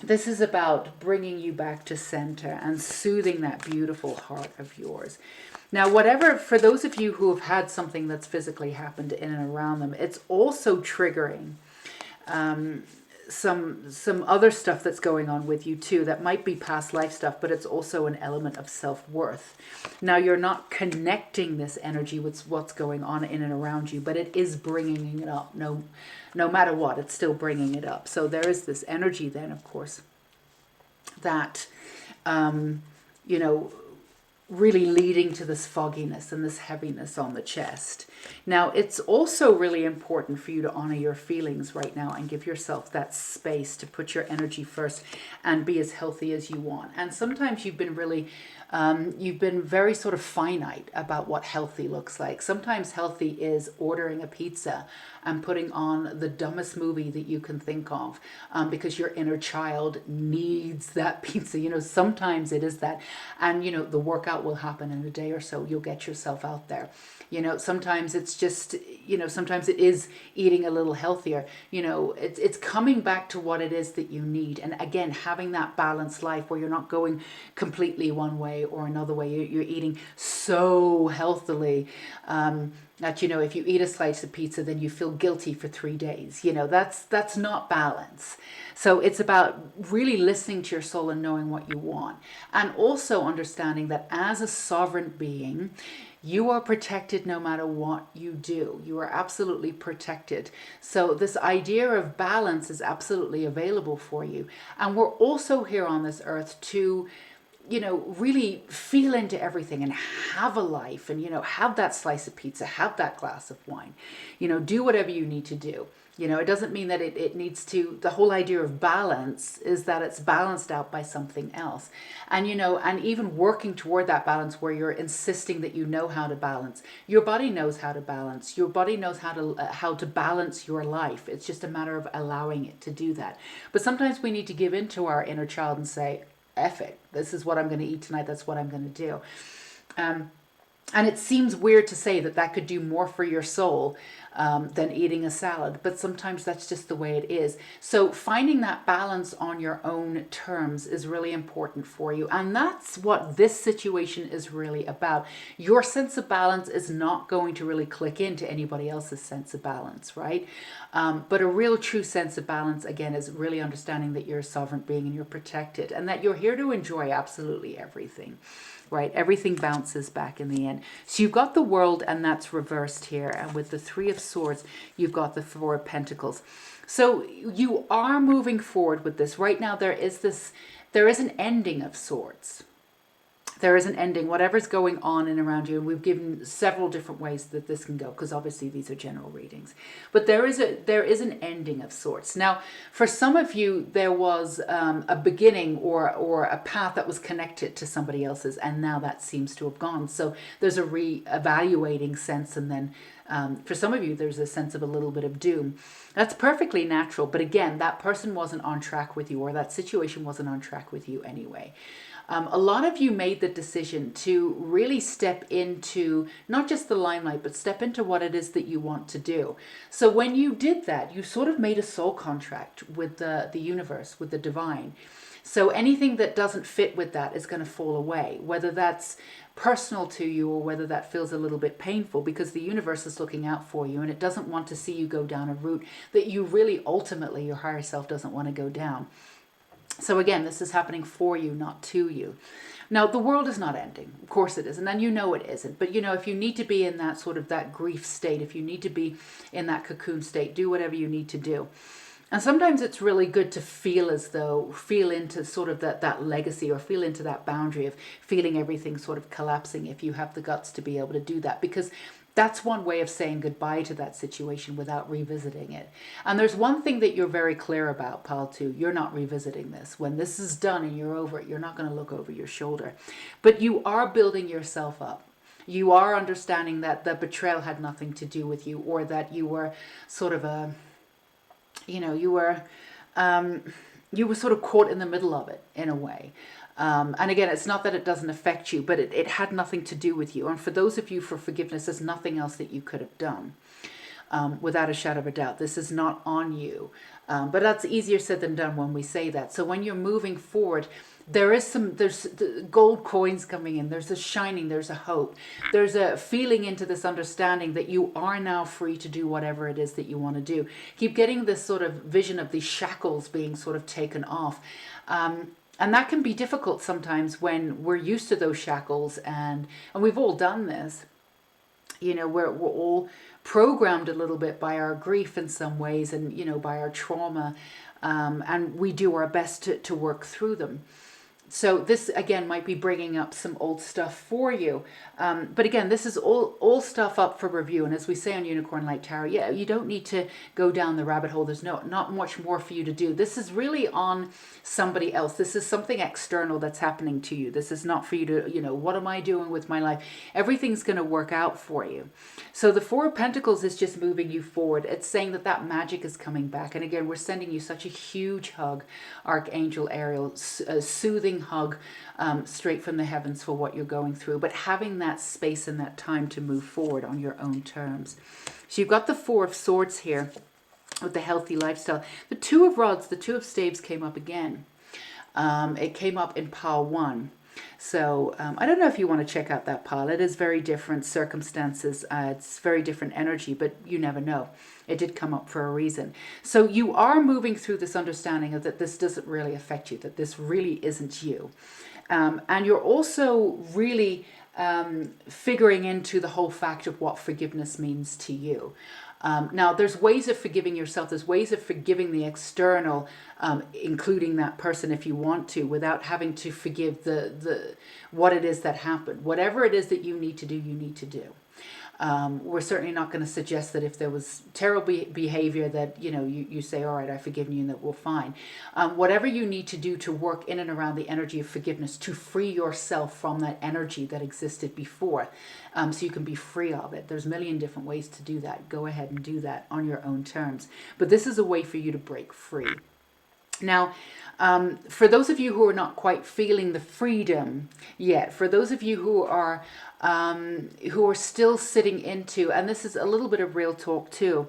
this is about bringing you back to center and soothing that beautiful heart of yours. Now, whatever, for those of you who have had something that's physically happened in and around them, it's also triggering some other stuff that's going on with you too that might be past life stuff, but it's also an element of self-worth. Now, you're not connecting this energy with what's going on in and around you, but it is bringing it up. No matter what, it's still bringing it up. So there is this energy then, of course, that you know, really leading to this fogginess and this heaviness on the chest. Now, it's also really important for you to honor your feelings right now and give yourself that space to put your energy first and be as healthy as you want. And sometimes you've been really, you've been very sort of finite about what healthy looks like. Sometimes healthy is ordering a pizza and putting on the dumbest movie that you can think of because your inner child needs that pizza. You know, sometimes it is that. And, you know, the workout will happen in a day or so. You'll get yourself out there. You know, sometimes it's just, you know, sometimes it is eating a little healthier. You know, it's coming back to what it is that you need. And again, having that balanced life where you're not going completely one way or another way. You're eating so healthily that, you know, if you eat a slice of pizza, then you feel guilty for 3 days. You know, that's not balance. So it's about really listening to your soul and knowing what you want. And also understanding that as a sovereign being, you are protected no matter what you do. You are absolutely protected. So this idea of balance is absolutely available for you. And we're also here on this earth to, you know, really feel into everything and have a life and, you know, have that slice of pizza, have that glass of wine, you know, do whatever you need to do. You know, it doesn't mean that it needs to, the whole idea of balance is that it's balanced out by something else. And, you know, and even working toward that balance where you're insisting that you know how to balance. Your body knows how to balance. Your body knows how to balance your life. It's just a matter of allowing it to do that. But sometimes we need to give in to our inner child and say, F it. This is what I'm going to eat tonight. That's what I'm going to do. And it seems weird to say that that could do more for your soul than eating a salad. But sometimes that's just the way it is. So finding that balance on your own terms is really important for you. And that's what this situation is really about. Your sense of balance is not going to really click into anybody else's sense of balance, right? But a real true sense of balance, again, is really understanding that you're a sovereign being and you're protected and that you're here to enjoy absolutely everything. Right? Everything bounces back in the end. So you've got the World, and that's reversed here. And with the Three of Swords, you've got the Four of Pentacles. So you are moving forward with this. Right now, there is an ending of sorts. There is an ending, whatever's going on and around you. And we've given several different ways that this can go, because obviously these are general readings. But there is an ending of sorts. Now, for some of you, there was a beginning or a path that was connected to somebody else's, and now that seems to have gone. So there's a re-evaluating sense, and then for some of you, there's a sense of a little bit of doom. That's perfectly natural. But again, that person wasn't on track with you, or that situation wasn't on track with you anyway. A lot of you made the decision to really step into not just the limelight, but step into what it is that you want to do. So when you did that, you sort of made a soul contract with the universe, with the divine. So anything that doesn't fit with that is going to fall away, whether that's personal to you or whether that feels a little bit painful, because the universe is looking out for you and it doesn't want to see you go down a route that you really ultimately, your higher self doesn't want to go down. So again, this is happening for you, not to you. Now, the world is not ending. Of course it isn't. And you know it isn't. But, you know, if you need to be in that sort of that grief state, if you need to be in that cocoon state, do whatever you need to do. And sometimes it's really good to feel into sort of that legacy, or feel into that boundary of feeling everything sort of collapsing, if you have the guts to be able to do that. Because that's one way of saying goodbye to that situation without revisiting it. And there's one thing that you're very clear about, pal, too. You're not revisiting this. When this is done and you're over it, you're not going to look over your shoulder. But you are building yourself up. You are understanding that the betrayal had nothing to do with you, or that you were sort of you were sort of caught in the middle of it in a way. And again, it's not that it doesn't affect you, but it had nothing to do with you. And for those of you, for forgiveness, there's nothing else that you could have done, without a shadow of a doubt. This is not on you. But that's easier said than done when we say that. So when you're moving forward, there's the gold coins coming in. There's a shining, there's a hope. There's a feeling into this understanding that you are now free to do whatever it is that you want to do. Keep getting this sort of vision of these shackles being sort of taken off. And that can be difficult sometimes when we're used to those shackles, and we've all done this. You know, we're all programmed a little bit by our grief in some ways, and, you know, by our trauma, and we do our best to work through them. So this, again, might be bringing up some old stuff for you. But again, this is all stuff up for review. And as we say on Unicorn Light Tarot, yeah, you don't need to go down the rabbit hole. There's not much more for you to do. This is really on somebody else. This is something external that's happening to you. This is not for you to, you know, what am I doing with my life? Everything's going to work out for you. So the Four of Pentacles is just moving you forward. It's saying that magic is coming back. And again, we're sending you such a huge hug, Archangel Ariel, a soothing hug straight from the heavens for what you're going through, but having that space and that time to move forward on your own terms. So you've got the Four of Swords here with the healthy lifestyle. The Two of Rods, the Two of Staves came up again. It came up in pile 1. So I don't know if you want to check out that pile. It is very different circumstances. It's very different energy, but you never know. It did come up for a reason. So you are moving through this understanding of that this doesn't really affect you, that this really isn't you. And you're also really figuring into the whole fact of what forgiveness means to you. Now, there's ways of forgiving yourself. There's ways of forgiving the external, including that person if you want to, without having to forgive the what it is that happened. Whatever it is that you need to do, you need to do. We're certainly not going to suggest that if there was terrible behavior that, you know, you say, all right, I've forgiven you and that we're fine. Whatever you need to do to work in and around the energy of forgiveness, to free yourself from that energy that existed before, so you can be free of it. There's a million different ways to do that. Go ahead and do that on your own terms. But this is a way for you to break free. Now, for those of you who are not quite feeling the freedom yet, for those of you who are still sitting into, and this is a little bit of real talk too,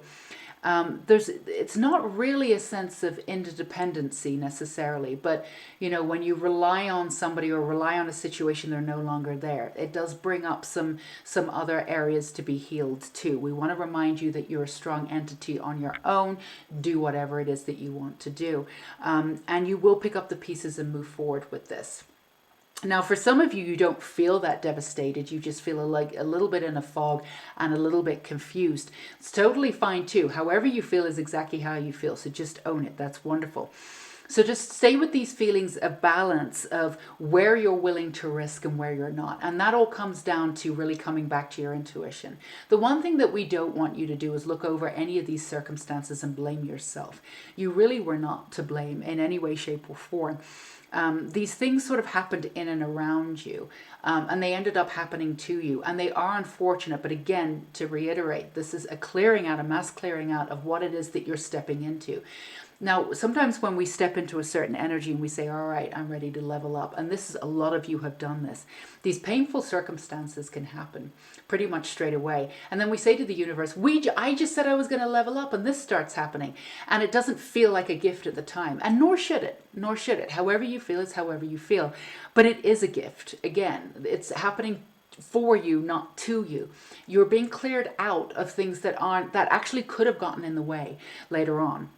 it's not really a sense of interdependency necessarily, but you know, when you rely on somebody or rely on a situation, they're no longer there. It does bring up some other areas to be healed too. We want to remind you that you're a strong entity on your own. Do whatever it is that you want to do, and you will pick up the pieces and move forward with this. Now, for some of you, you don't feel that devastated. You just feel like a little bit in a fog and a little bit confused. It's totally fine too. However you feel is exactly how you feel. So just own it. That's wonderful. So just stay with these feelings of balance of where you're willing to risk and where you're not. And that all comes down to really coming back to your intuition. The one thing that we don't want you to do is look over any of these circumstances and blame yourself. You really were not to blame in any way, shape, or form. These things sort of happened in and around you, and they ended up happening to you, and they are unfortunate. But again, to reiterate, this is a clearing out, a mass clearing out of what it is that you're stepping into. Now, sometimes when we step into a certain energy and we say, all right, I'm ready to level up, and this is, a lot of you have done this, these painful circumstances can happen pretty much straight away. And then we say to the universe, I just said I was going to level up, and this starts happening. And it doesn't feel like a gift at the time, and nor should it. However you feel is however you feel. But it is a gift. Again, it's happening for you, not to you. You're being cleared out of things that actually could have gotten in the way later on.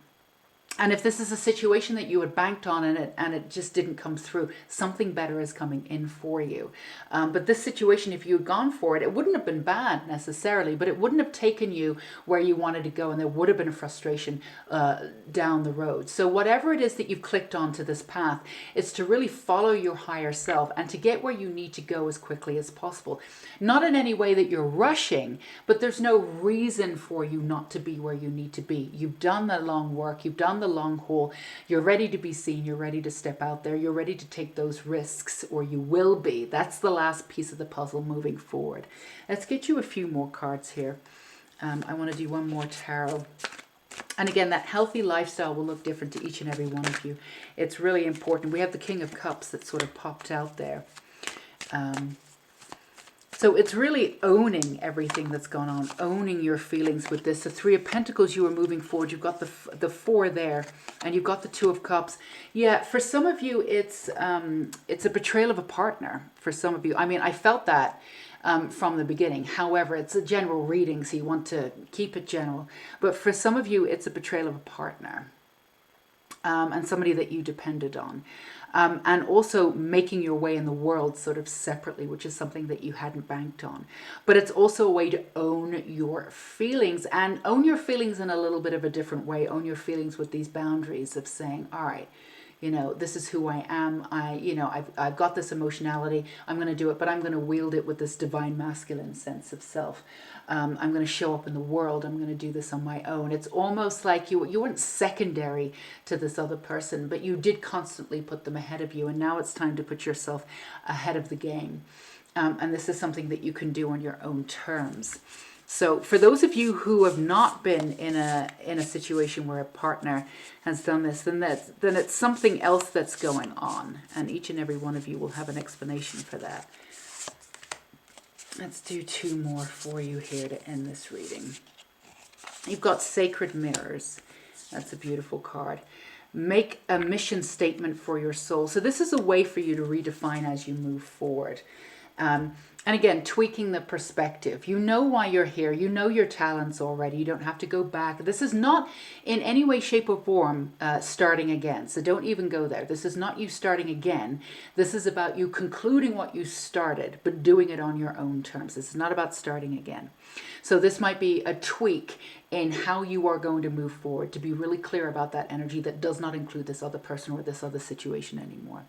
And if this is a situation that you had banked on and it just didn't come through, something better is coming in for you. But this situation, if you had gone for it, it wouldn't have been bad necessarily, but it wouldn't have taken you where you wanted to go, and there would have been a frustration down the road. So whatever it is that you've clicked onto this path, it's to really follow your higher self and to get where you need to go as quickly as possible. Not in any way that you're rushing, but there's no reason for you not to be where you need to be. You've done the long work, you've done the long haul, you're ready to be seen, you're ready to step out there, you're ready to take those risks, or you will be. That's the last piece of the puzzle moving forward. Let's get you a few more cards here. I want to do one more tarot. And again, that healthy lifestyle will look different to each and every one of you. It's really important. We have the King of Cups that sort of popped out there. So it's really owning everything that's gone on, owning your feelings with this. The Three of Pentacles, you are moving forward. You've got the Four there, and you've got the Two of Cups. Yeah, for some of you, it's a betrayal of a partner. For some of you, I mean, I felt that from the beginning. However, it's a general reading, so you want to keep it general. But for some of you, it's a betrayal of a partner. And somebody that you depended on. And also making your way in the world sort of separately, which is something that you hadn't banked on. But it's also a way to own your feelings, and own your feelings in a little bit of a different way. Own your feelings with these boundaries of saying, all right, you know, this is who I am. I've got this emotionality. I'm going to do it, but I'm going to wield it with this divine masculine sense of self. I'm going to show up in the world. I'm going to do this on my own. It's almost like you weren't secondary to this other person, but you did constantly put them ahead of you. And now it's time to put yourself ahead of the game. And this is something that you can do on your own terms. So for those of you who have not been in a situation where a partner has done this, then it's something else that's going on. And each and every one of you will have an explanation for that. Let's do two more for you here to end this reading. You've got Sacred Mirrors. That's a beautiful card. Make a mission statement for your soul. So this is a way for you to redefine as you move forward. And again, tweaking the perspective. You know why you're here. You know your talents already. You don't have to go back. This is not in any way, shape, or form starting again. So don't even go there. This is not you starting again. This is about you concluding what you started, but doing it on your own terms. This is not about starting again. So this might be a tweak in how you are going to move forward, to be really clear about that energy that does not include this other person or this other situation anymore.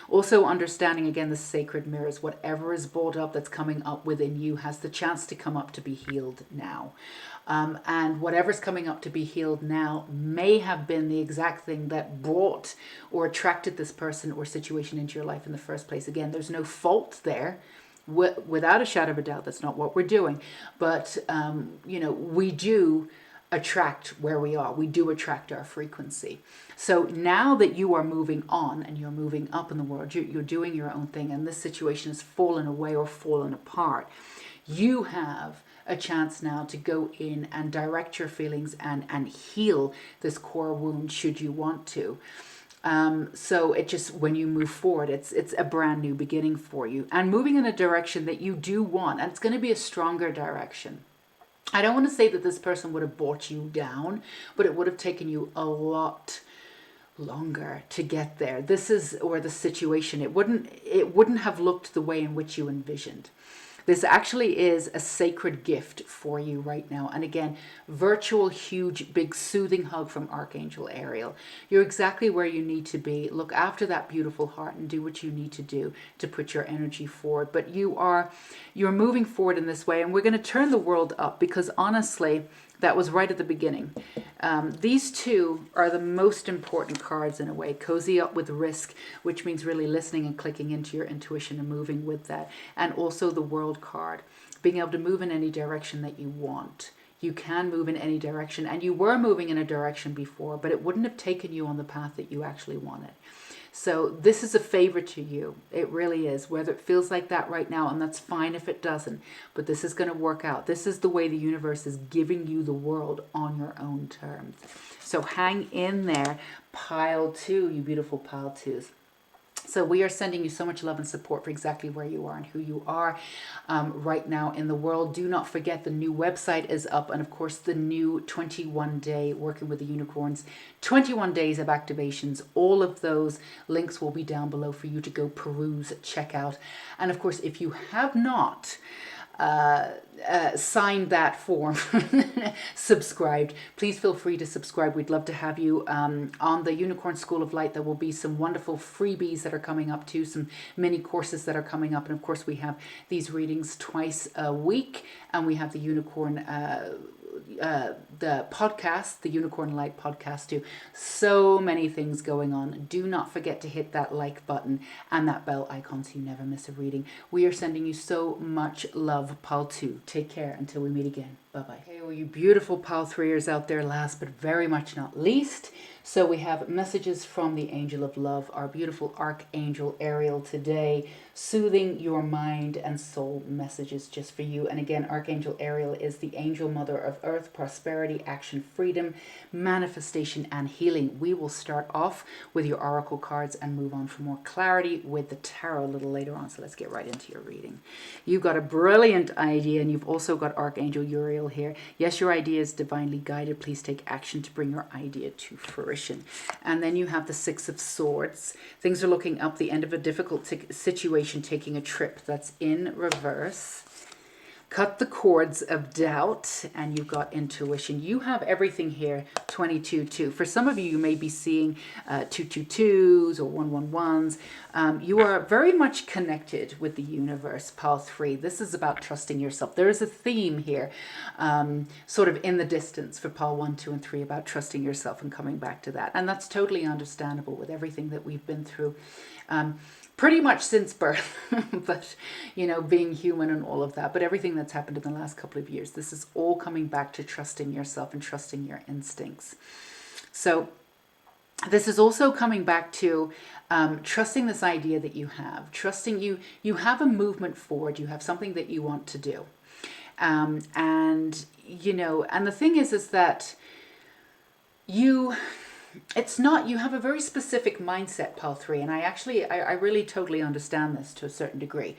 Also understanding, again, the sacred mirrors, whatever is brought up that's coming up within you has the chance to come up to be healed now. And whatever's coming up to be healed now may have been the exact thing that brought or attracted this person or situation into your life in the first place. Again, there's no fault there. Without a shadow of a doubt, that's not what we're doing. But, we do attract where we are. We do attract our frequency. So now that you are moving on and you're moving up in the world, you're doing your own thing, and this situation has fallen away or fallen apart, you have a chance now to go in and direct your feelings and heal this core wound should you want to. So it just, when you move forward, it's a brand new beginning for you and moving in a direction that you do want. And it's going to be a stronger direction. I don't want to say that this person would have brought you down, but it would have taken you a lot longer to get there. This is, or the situation, it wouldn't have looked the way in which you envisioned. This actually is a sacred gift for you right now. And again, virtual, huge, big soothing hug from Archangel Ariel. You're exactly where you need to be. Look after that beautiful heart and do what you need to do to put your energy forward. But you're moving forward in this way, and we're going to turn the world up, because honestly, that was right at the beginning. These two are the most important cards in a way. Cozy up with risk, which means really listening and clicking into your intuition and moving with that. And also the World card, being able to move in any direction that you want. You can move in any direction, and you were moving in a direction before, but it wouldn't have taken you on the path that you actually wanted. So this is a favor to you. It really is, whether it feels like that right now, and that's fine if it doesn't, but this is going to work out. This is the way the universe is giving you the world on your own terms. So hang in there, pile two, you beautiful pile twos. So we are sending you so much love and support for exactly where you are and who you are right now in the world. Do not forget the new website is up, and of course the new 21-day Working with the Unicorns, 21 days of activations. All of those links will be down below for you to go peruse, check out. And of course, if you have not signed that form, subscribed, please feel free to subscribe. We'd love to have you on the Unicorn School of Light. There will be some wonderful freebies that are coming up too, some mini courses that are coming up, and of course we have these readings twice a week, and we have the Unicorn the podcast, the Unicorn Light podcast too. So many things going on. Do not forget to hit that like button and that bell icon so you never miss a reading. We are sending you so much love, Pile 2. Take care until we meet again. Bye-bye. Okay, well, you beautiful Pile 3ers out there, last but very much not least. So we have messages from the Angel of Love, our beautiful Archangel Ariel today, soothing your mind and soul messages just for you. And again, Archangel Ariel is the angel mother of earth, prosperity, action, freedom, manifestation, and healing. We will start off with your oracle cards and move on for more clarity with the tarot a little later on. So let's get right into your reading. You've got a brilliant idea, and you've also got Archangel Ariel here. Yes, your idea is divinely guided. Please take action to bring your idea to fruition. And then you have the Six of Swords. Things are looking up, the end of a difficult situation, taking a trip. That's in reverse. Cut the cords of doubt, and you've got intuition. You have everything here, 22-2. For some of you, you may be seeing 222s or 111s. You are very much connected with the universe, Pile 3. This is about trusting yourself. There is a theme here, sort of in the distance for Pile 1, 2, and 3 about trusting yourself and coming back to that. And that's totally understandable with everything that we've been through. Pretty much since birth, but, you know, being human and all of that, but everything that's happened in the last couple of years, this is all coming back to trusting yourself and trusting your instincts. So this is also coming back to trusting this idea that you have, trusting you have a movement forward, you have something that you want to do. And, you know, and the thing is that it's not, you have a very specific mindset, Pile 3, and I really totally understand this to a certain degree.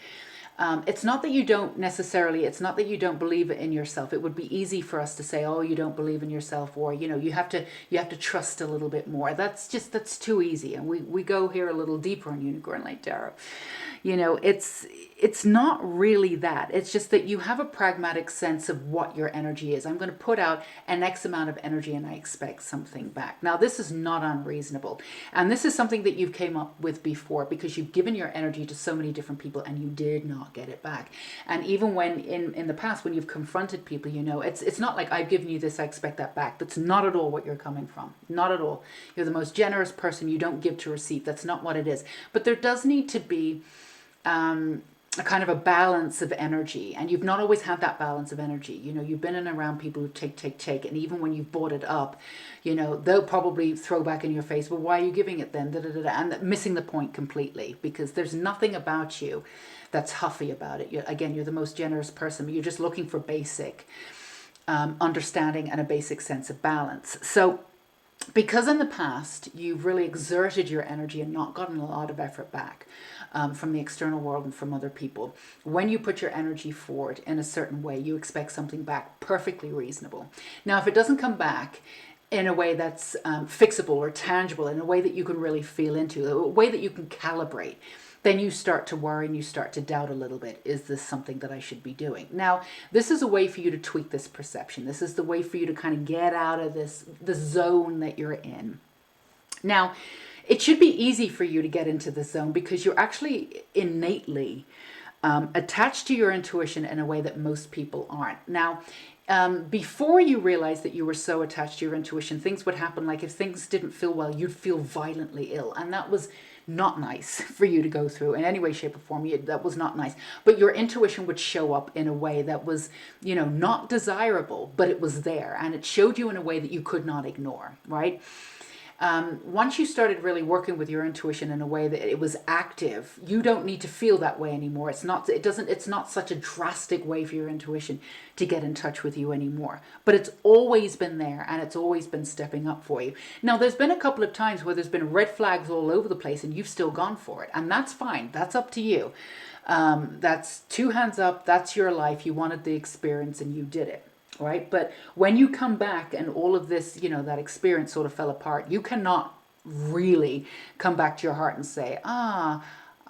It's not that you don't necessarily, it's not that you don't believe in yourself. It would be easy for us to say, oh, you don't believe in yourself, or, you know, you have to trust a little bit more. That's too easy. And we go here a little deeper in Unicorn Light Tarot. You know, it's not really that. It's just that you have a pragmatic sense of what your energy is. I'm going to put out an X amount of energy and I expect something back. Now, this is not unreasonable. And this is something that you've came up with before, because you've given your energy to so many different people and you did not get it back. And even when in the past, when you've confronted people, you know, it's not like I've given you this, I expect that back. That's not at all what you're coming from. Not at all. You're the most generous person. You don't give to receive. That's not what it is. But there does need to be a kind of a balance of energy, and you've not always had that balance of energy. You know, you've been in and around people who take, and even when you've bought it up, you know, they'll probably throw back in your face, well, why are you giving it then? And missing the point completely, because there's nothing about you that's huffy about it. You're the most generous person, but you're just looking for basic understanding and a basic sense of balance. So because in the past you've really exerted your energy and not gotten a lot of effort back from the external world and from other people, when you put your energy forward in a certain way, you expect something back. Perfectly reasonable. Now, if it doesn't come back in a way that's fixable or tangible, in a way that you can really feel into, a way that you can calibrate, then you start to worry and you start to doubt a little bit. Is this something that I should be doing? Now, this is a way for you to tweak this perception. This is the way for you to kind of get out of the zone that you're in. Now, it should be easy for you to get into the zone because you're actually innately attached to your intuition in a way that most people aren't. Now, before you realized that you were so attached to your intuition, things would happen like if things didn't feel well, you'd feel violently ill. And that was not nice for you to go through in any way, shape, or form. That was not nice. But your intuition would show up in a way that was, not desirable, but it was there. And it showed you in a way that you could not ignore, right? Once you started really working with your intuition in a way that it was active, you don't need to feel that way anymore. It's not such a drastic way for your intuition to get in touch with you anymore. But it's always been there and it's always been stepping up for you. Now, there's been a couple of times where there's been red flags all over the place and you've still gone for it. And that's fine. That's up to you. That's 2 hands up. That's your life. You wanted the experience and you did it. Right? But when you come back and all of this, that experience sort of fell apart, you cannot really come back to your heart and say, I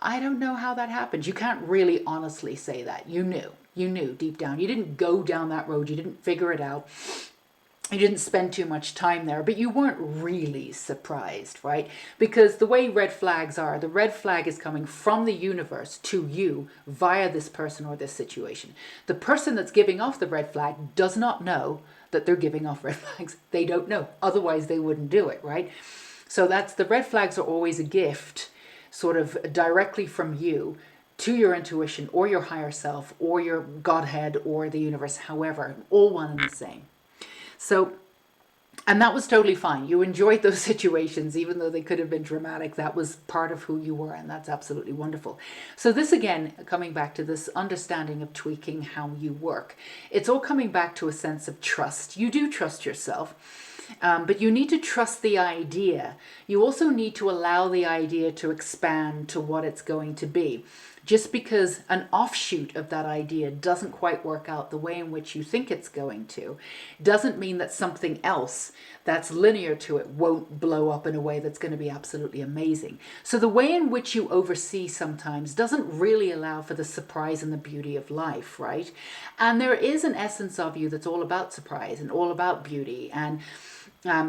don't know how that happened. You can't really honestly say that. You knew deep down. You didn't go down that road. You didn't figure it out. You didn't spend too much time there, but you weren't really surprised, right? Because the way red flags are, the red flag is coming from the universe to you via this person or this situation. The person that's giving off the red flag does not know that they're giving off red flags. They don't know. Otherwise, they wouldn't do it, right? So the red flags are always a gift sort of directly from you to your intuition or your higher self or your Godhead or the universe, however, all one and the same. So, and that was totally fine. You enjoyed those situations, even though they could have been dramatic. That was part of who you were, and that's absolutely wonderful. So this, again, coming back to this understanding of tweaking how you work. It's all coming back to a sense of trust. You do trust yourself, but you need to trust the idea. You also need to allow the idea to expand to what it's going to be. Just because an offshoot of that idea doesn't quite work out the way in which you think it's going to, doesn't mean that something else that's linear to it won't blow up in a way that's going to be absolutely amazing. So the way in which you oversee sometimes doesn't really allow for the surprise and the beauty of life, right? And there is an essence of you that's all about surprise and all about beauty and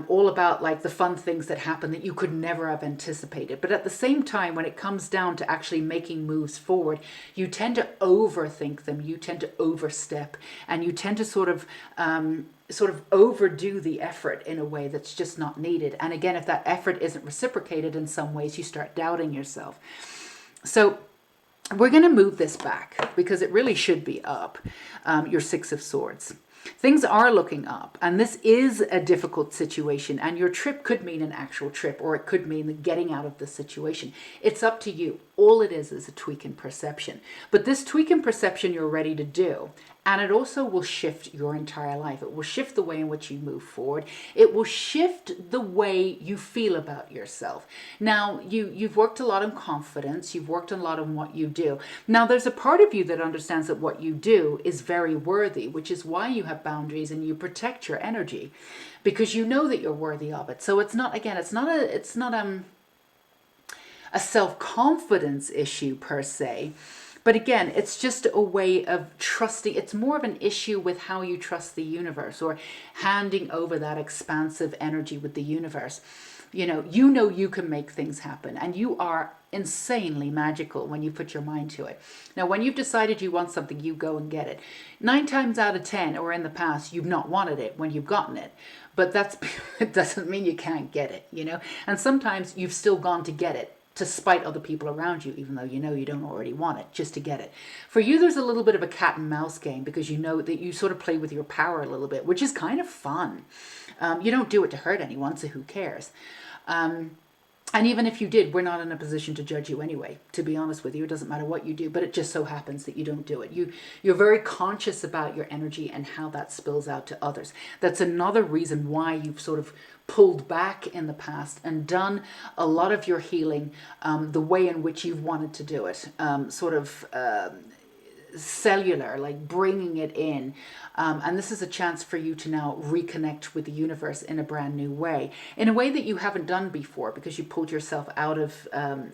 all about like the fun things that happen that you could never have anticipated. But at the same time, when it comes down to actually making moves forward, you tend to overthink them, you tend to overstep, and you tend to sort of overdo the effort in a way that's just not needed. And again, if that effort isn't reciprocated in some ways, you start doubting yourself. So we're going to move this back because it really should be up, your Six of Swords. Things are looking up, and this is a difficult situation, and your trip could mean an actual trip, or it could mean the getting out of the situation. It's up to you. All it is a tweak in perception. But this tweak in perception you're ready to do, and it also will shift your entire life. It will shift the way in which you move forward. It will shift the way you feel about yourself. Now, you've worked a lot on confidence. You've worked a lot on what you do. Now, there's a part of you that understands that what you do is very worthy, which is why you have boundaries and you protect your energy, because you know that you're worthy of it. So it's not a self-confidence issue per se. But again, it's just a way of trusting. It's more of an issue with how you trust the universe, or handing over that expansive energy with the universe. You know you can make things happen, and you are insanely magical when you put your mind to it. Now, when you've decided you want something, you go and get it. 9 times out of 10, or in the past, you've not wanted it when you've gotten it. But it doesn't mean you can't get it, And sometimes you've still gone to get it, to spite other people around you, even though you don't already want it, just to get it. For you, there's a little bit of a cat and mouse game, because you know that you sort of play with your power a little bit, which is kind of fun. You don't do it to hurt anyone, so who cares? And even if you did, we're not in a position to judge you anyway, to be honest with you. It doesn't matter what you do, but it just so happens that you don't do it. You're very conscious about your energy and how that spills out to others. That's another reason why you've sort of pulled back in the past and done a lot of your healing the way in which you've wanted to do it. cellular, like bringing it in. And this is a chance for you to now reconnect with the universe in a brand new way, in a way that you haven't done before, because you pulled yourself out of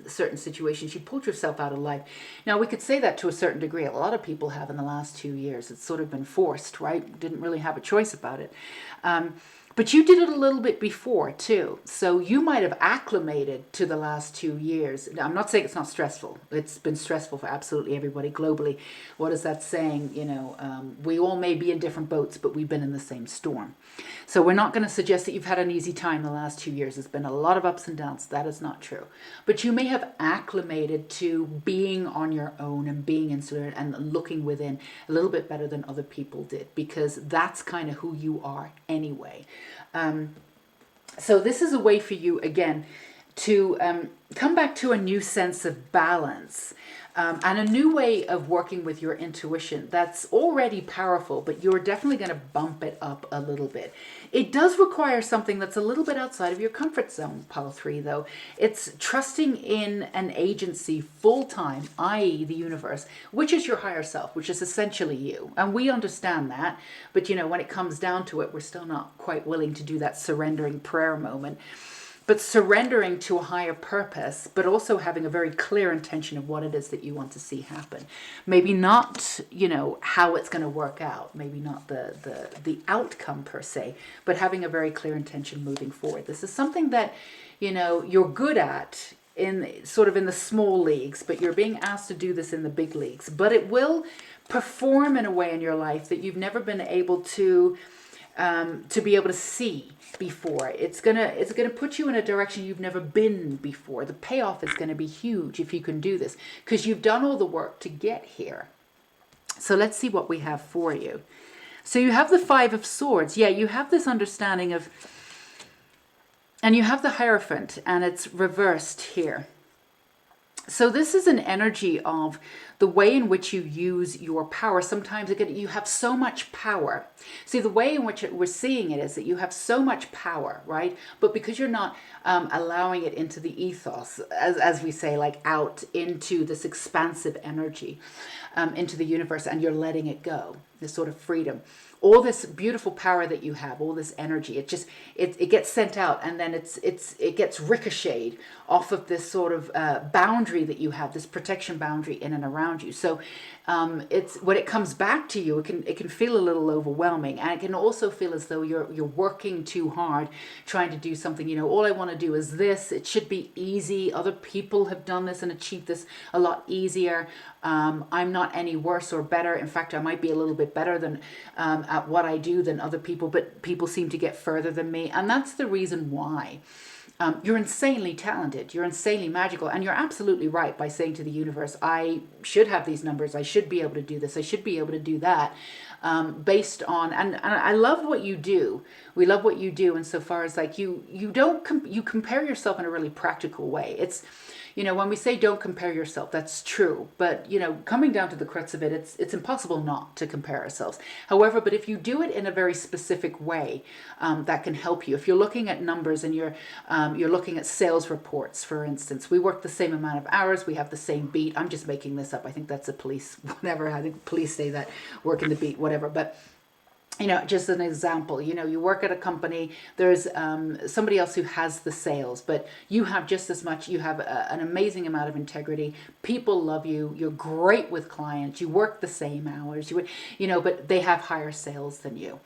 certain situations. You pulled yourself out of life. Now, we could say that to a certain degree. A lot of people have in the last 2 years. It's sort of been forced, right? Didn't really have a choice about it. But you did it a little bit before too. So you might have acclimated to the last 2 years. Now, I'm not saying it's not stressful. It's been stressful for absolutely everybody globally. What is that saying? We all may be in different boats, but we've been in the same storm. So we're not going to suggest that you've had an easy time the last 2 years. There's been a lot of ups and downs. That is not true. But you may have acclimated to being on your own and being insulated and looking within a little bit better than other people did, because that's kind of who you are anyway. So this is a way for you, again, to come back to a new sense of balance, and a new way of working with your intuition that's already powerful, but you're definitely going to bump it up a little bit. It does require something that's a little bit outside of your comfort zone, Pile 3, though. It's trusting in an agency full-time, i.e. the universe, which is your higher self, which is essentially you. And we understand that, but when it comes down to it, we're still not quite willing to do that surrendering prayer moment. But surrendering to a higher purpose, but also having a very clear intention of what it is that you want to see happen. Maybe not, how it's going to work out. Maybe not the outcome per se, but having a very clear intention moving forward. This is something that, you're good at in the small leagues, but you're being asked to do this in the big leagues. But it will perform in a way in your life that you've never been able to be able to see before. It's gonna put you in a direction you've never been before. The payoff is going to be huge if you can do this, because you've done all the work to get here. So let's see what we have for you. So you have the 5 of Swords. Yeah, you have this understanding of, and you have the Hierophant, and it's reversed here. So this is an energy of the way in which you use your power. Sometimes, again, you have so much power. See, the way in which we're seeing it is that you have so much power, right? But because you're not allowing it into the ethos, as we say, like out into this expansive energy, into the universe, and you're letting it go, this sort of freedom. All this beautiful power that you have, all this energy, it gets sent out, and then it gets ricocheted off of this sort of boundary that you have, this protection boundary in and around you. So it's when it comes back to you, it can feel a little overwhelming, and it can also feel as though you're working too hard, trying to do something. All I want to do is this. It should be easy. Other people have done this and achieved this a lot easier. I'm not any worse or better. In fact, I might be a little bit better than at what I do than other people, but people seem to get further than me. And that's the reason why. You're insanely talented. You're insanely magical. And you're absolutely right by saying to the universe, I should have these numbers. I should be able to do this. I should be able to do that. Based on, and I love what you do. We love what you do insofar as like you compare yourself in a really practical way. It's, when we say don't compare yourself, that's true. But, coming down to the crux of it, it's impossible not to compare ourselves. However, but if you do it in a very specific way, that can help you. If you're looking at numbers and you're looking at sales reports, for instance, we work the same amount of hours, we have the same beat. I'm just making this up. I think that's a police, whatever. I think police say that, working the beat, whatever. But just an example, you work at a company, there's somebody else who has the sales, but you have just as much, you have an amazing amount of integrity. People love you. You're great with clients. You work the same hours, but they have higher sales than you.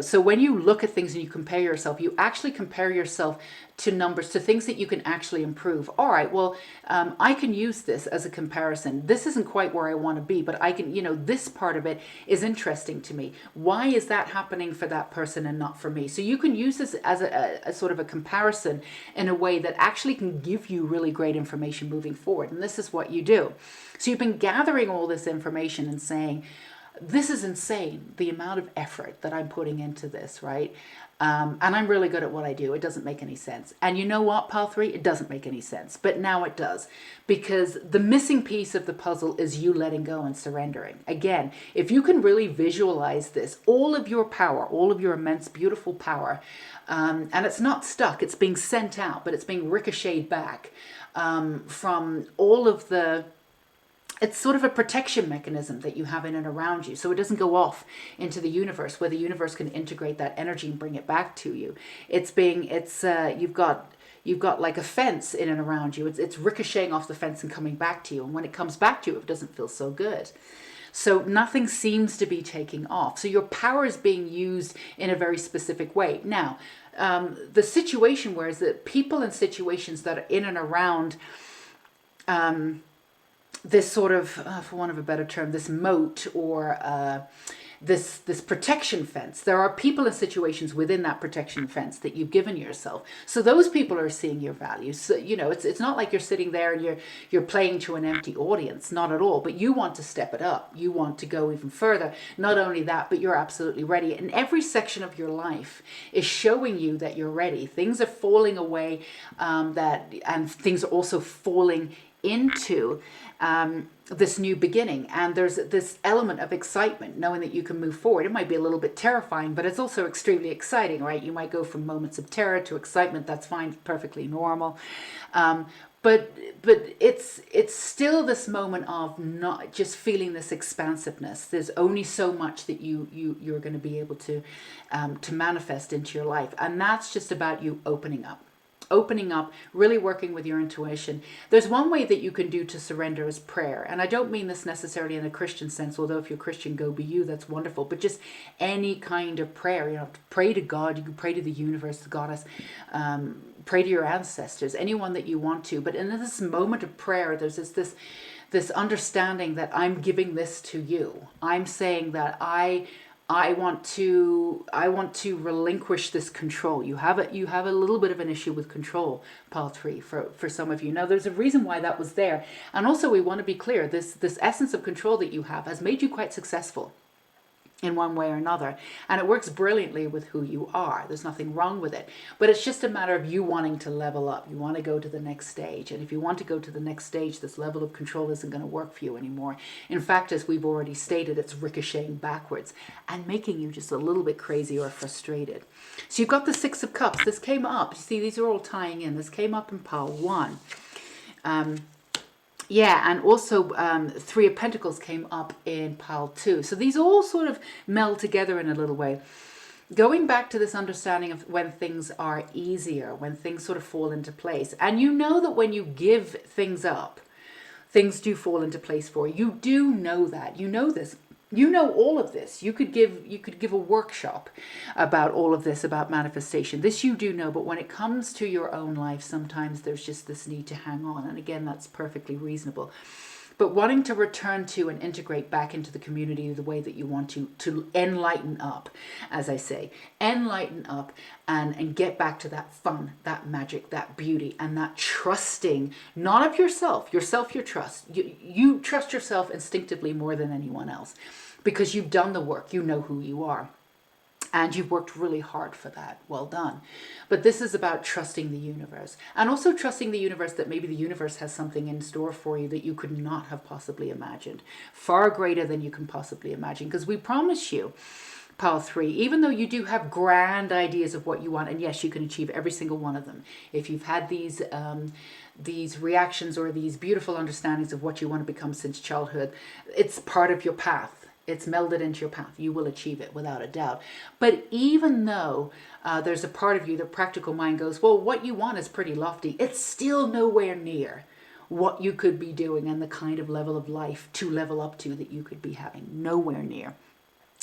So when you look at things and you compare yourself, you actually compare yourself to numbers, to things that you can actually improve. All right, well, I can use this as a comparison. This isn't quite where I want to be, but I can, this part of it is interesting to me. Why is that happening for that person and not for me? So you can use this as a sort of a comparison in a way that actually can give you really great information moving forward. And this is what you do. So you've been gathering all this information and saying, this is insane, the amount of effort that I'm putting into this, right? And I'm really good at what I do. It doesn't make any sense. And you know what, Pile 3? It doesn't make any sense. But now it does. Because the missing piece of the puzzle is you letting go and surrendering. Again, if you can really visualize this, all of your power, all of your immense, beautiful power, and it's not stuck, it's being sent out, but it's being ricocheted back from all of the it's sort of a protection mechanism that you have in and around you, so it doesn't go off into the universe, where the universe can integrate that energy and bring it back to you. You've got like a fence in and around you. It's ricocheting off the fence and coming back to you, and when it comes back to you, it doesn't feel so good. So nothing seems to be taking off. So your power is being used in a very specific way. Now, the situation where is that people and situations that are in and around this sort of, for want of a better term, this moat, or this protection fence. There are people and situations within that protection fence that you've given yourself. So those people are seeing your value. So, you know, it's not like you're sitting there and you're playing to an empty audience, not at all. But you want to step it up. You want to go even further. Not only that, but you're absolutely ready. And every section of your life is showing you that you're ready. Things are falling away, and things are also falling into this new beginning, and there's this element of excitement, knowing that you can move forward. It might be a little bit terrifying, but it's also extremely exciting, right? You might go from moments of terror to excitement. That's fine, perfectly normal. But it's still this moment of not just feeling this expansiveness. There's only so much that you're going to be able to manifest into your life, and that's just about you opening up, really working with your intuition. There's one way that you can do to surrender is prayer. And I don't mean this necessarily in a Christian sense, although if you're Christian, go be you, that's wonderful. But just any kind of prayer, you know, pray to God, you can pray to the universe, the goddess, pray to your ancestors, anyone that you want to. But in this moment of prayer, there's this understanding that I'm giving this to you. I'm saying that I want to relinquish this control. You have a little bit of an issue with control, pile 3, for some of you. Now, there's a reason why that was there. And also, we want to be clear, this essence of control that you have has made you quite successful in one way or another. And it works brilliantly with who you are. There's nothing wrong with it. But it's just a matter of you wanting to level up. You want to go to the next stage. And if you want to go to the next stage, this level of control isn't going to work for you anymore. In fact, as we've already stated, it's ricocheting backwards and making you just a little bit crazy or frustrated. So you've got the 6 of Cups. This came up. You see, these are all tying in. This came up in pile 1. Yeah, and also 3 of Pentacles came up in pile 2. So these all sort of meld together in a little way. Going back to this understanding of when things are easier, when things sort of fall into place. And you know that when you give things up, things do fall into place for you. You do know that. You know this. You know all of this. You could give a workshop about all of this, about manifestation. This you do know, but when it comes to your own life, sometimes there's just this need to hang on. And again, that's perfectly reasonable. But wanting to return to and integrate back into the community the way that you want to enlighten up, as I say, enlighten up and get back to that fun, that magic, that beauty, and that trusting, not of yourself you trust. You trust yourself instinctively more than anyone else because you've done the work, you know who you are. And you've worked really hard for that. Well done. But this is about trusting the universe. And also trusting the universe that maybe the universe has something in store for you that you could not have possibly imagined. Far greater than you can possibly imagine. Because we promise you, pile 3, even though you do have grand ideas of what you want, and yes, you can achieve every single one of them. If you've had these reactions or these beautiful understandings of what you want to become since childhood, it's part of your path. It's melded into your path. You will achieve it without a doubt. But even though there's a part of you, the practical mind goes, well, what you want is pretty lofty. It's still nowhere near what you could be doing and the kind of level of life to level up to that you could be having. Nowhere near.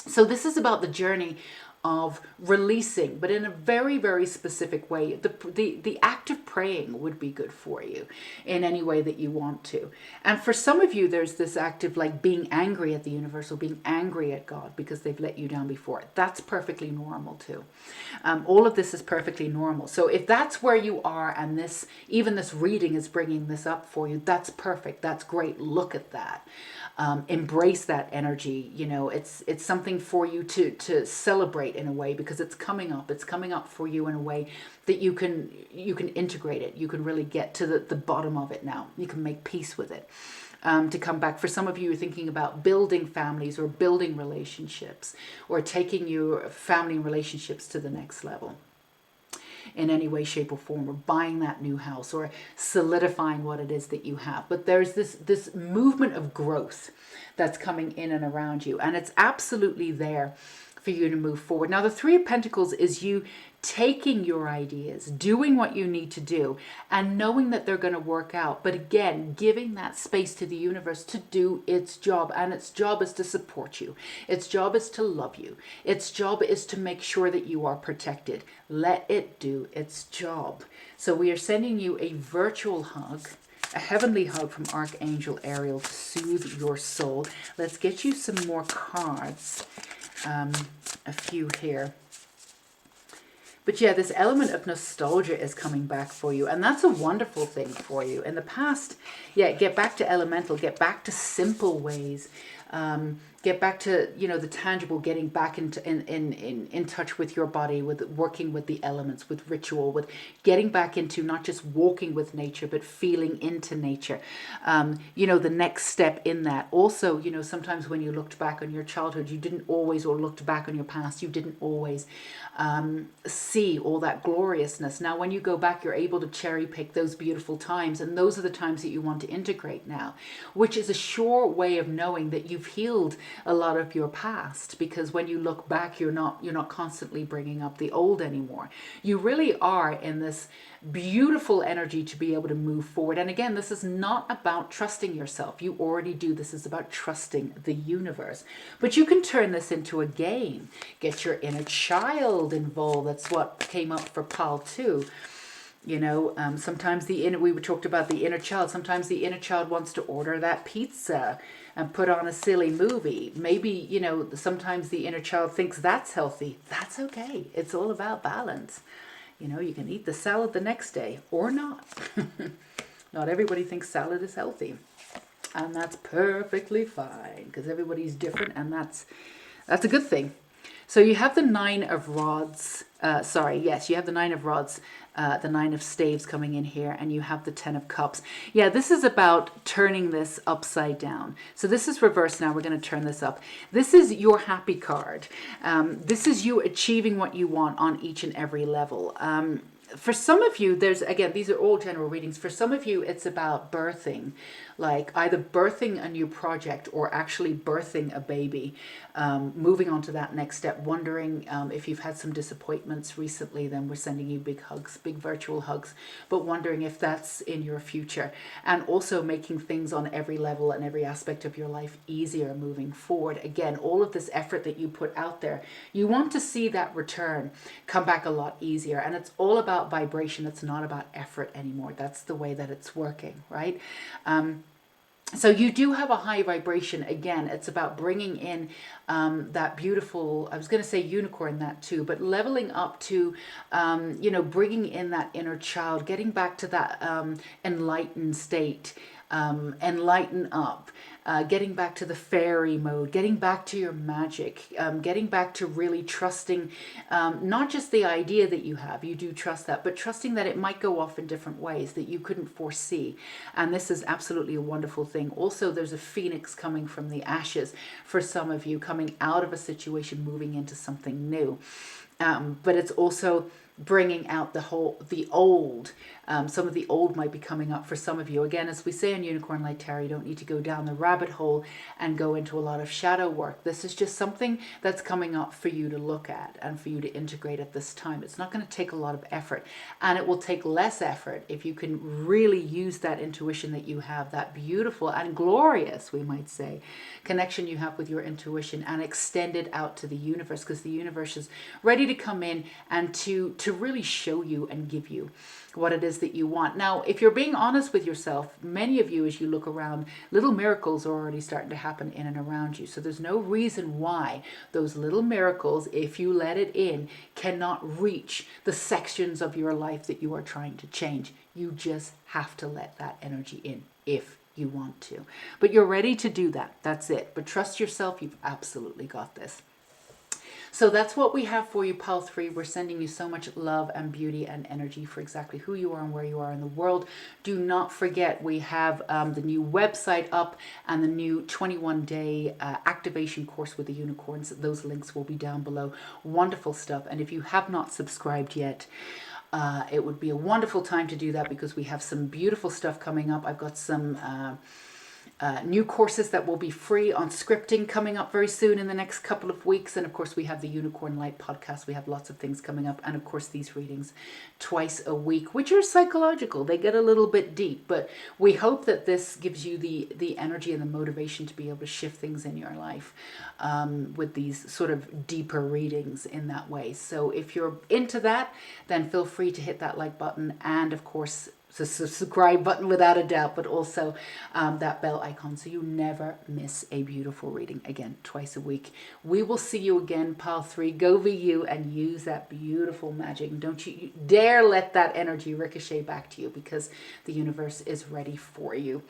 So this is about the journey of releasing, but in a very, very specific way. The act of praying would be good for you in any way that you want to. And for some of you, there's this act of like being angry at the universe or being angry at God because they've let you down before. That's perfectly normal too. All of this is perfectly normal. So if that's where you are and even this reading is bringing this up for you, that's perfect. That's great. Look at that. Embrace that energy. You know, it's something for you to celebrate in a way because it's coming up. It's coming up for you in a way that you can integrate it. You can really get to the bottom of it now. You can make peace with it. To come back. For some of you, you're thinking about building families or building relationships or taking your family relationships to the next level. in any way, shape, or form, or buying that new house, or solidifying what it is that you have. But there's this movement of growth that's coming in and around you, and it's absolutely there for you to move forward. Now, the Three of Pentacles is you taking your ideas, doing what you need to do, and knowing that they're going to work out. But again, giving that space to the universe to do its job. And its job is to support you. Its job is to love you. Its job is to make sure that you are protected. Let it do its job. So we are sending you a virtual hug, a heavenly hug from Archangel Ariel to soothe your soul. Let's get you some more cards. A few here. But yeah, this element of nostalgia is coming back for you. And that's a wonderful thing for you. In the past, yeah, get back to elemental, get back to simple ways. Get back to, you know, the tangible, getting back into in touch with your body, with working with the elements, with ritual, with getting back into not just walking with nature, but feeling into nature. You know, the next step in that. Also, you know, sometimes when you looked back on your childhood, you didn't always, or looked back on your past, you didn't always see all that gloriousness. Now, when you go back, you're able to cherry pick those beautiful times, and those are the times that you want to integrate now, which is a sure way of knowing that you've healed a lot of your past, because when you look back, you're not constantly bringing up the old anymore. You really are in this beautiful energy to be able to move forward. And again, this is not about trusting yourself. You already do. This is about trusting the universe. But you can turn this into a game. Get your inner child involved. That's what came up for Pal too. You know, sometimes we talked about the inner child. Sometimes the inner child wants to order that pizza and put on a silly movie. Maybe, you know, sometimes the inner child thinks that's healthy. That's okay. It's all about balance. You know, you can eat the salad the next day or not. Not everybody thinks salad is healthy. And that's perfectly fine, because everybody's different, and that's a good thing. So you have the Nine of Rods. You have the Nine of Rods, the Nine of Staves coming in here, and you have the Ten of Cups. Yeah, this is about turning this upside down. So this is reversed now. We're going to turn this up. This is your happy card. This is you achieving what you want on each and every level. For some of you, again, these are all general readings. For some of you, it's about birthing, like either birthing a new project or actually birthing a baby, moving on to that next step, wondering if you've had some disappointments recently, then we're sending you big hugs, big virtual hugs, but wondering if that's in your future. And also making things on every level and every aspect of your life easier moving forward. Again, all of this effort that you put out there, you want to see that return come back a lot easier. And it's all about vibration. It's not about effort anymore. That's the way that it's working, right? So you do have a high vibration. Again, it's about bringing in that beautiful, I was going to say unicorn, that too, but leveling up to, you know, bringing in that inner child, getting back to that enlightened state, enlighten up, getting back to the fairy mode, getting back to your magic, getting back to really trusting not just the idea that you have, you do trust that, but trusting that it might go off in different ways that you couldn't foresee. And this is absolutely a wonderful thing. Also, there's a phoenix coming from the ashes for some of you, coming out of a situation, moving into something new. But it's also bringing out the old. Some of the old might be coming up for some of you. Again, as we say in Unicorn Light Tarot, you don't need to go down the rabbit hole and go into a lot of shadow work. This is just something that's coming up for you to look at and for you to integrate at this time. It's not going to take a lot of effort, and it will take less effort if you can really use that intuition that you have, that beautiful and glorious, we might say, connection you have with your intuition, and extend it out to the universe, because the universe is ready to come in and to really show you and give you what it is that you want. Now, if you're being honest with yourself, many of you, as you look around, little miracles are already starting to happen in and around you. So there's no reason why those little miracles, if you let it in, cannot reach the sections of your life that you are trying to change. You just have to let that energy in if you want to. But you're ready to do that. That's it. But trust yourself. You've absolutely got this. So that's what we have for you, Pal 3. We're sending you so much love and beauty and energy for exactly who you are and where you are in the world. Do not forget, we have the new website up and the new 21-day activation course with the unicorns. Those links will be down below. Wonderful stuff. And if you have not subscribed yet, it would be a wonderful time to do that because we have some beautiful stuff coming up. I've got some new courses that will be free on scripting coming up very soon in the next couple of weeks. And of course, we have the Unicorn Light podcast. We have lots of things coming up. And of course, these readings twice a week, which are psychological. They get a little bit deep, but we hope that this gives you the energy and the motivation to be able to shift things in your life with these sort of deeper readings in that way. So if you're into that, then feel free to hit that like button. And of course, the subscribe button without a doubt, but also that bell icon so you never miss a beautiful reading. Again, twice a week. We will see you again, Pile 3. Go be you and use that beautiful magic. And don't you dare let that energy ricochet back to you, because the universe is ready for you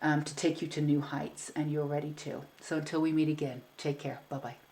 to take you to new heights, and you're ready too. So until we meet again, take care. Bye-bye.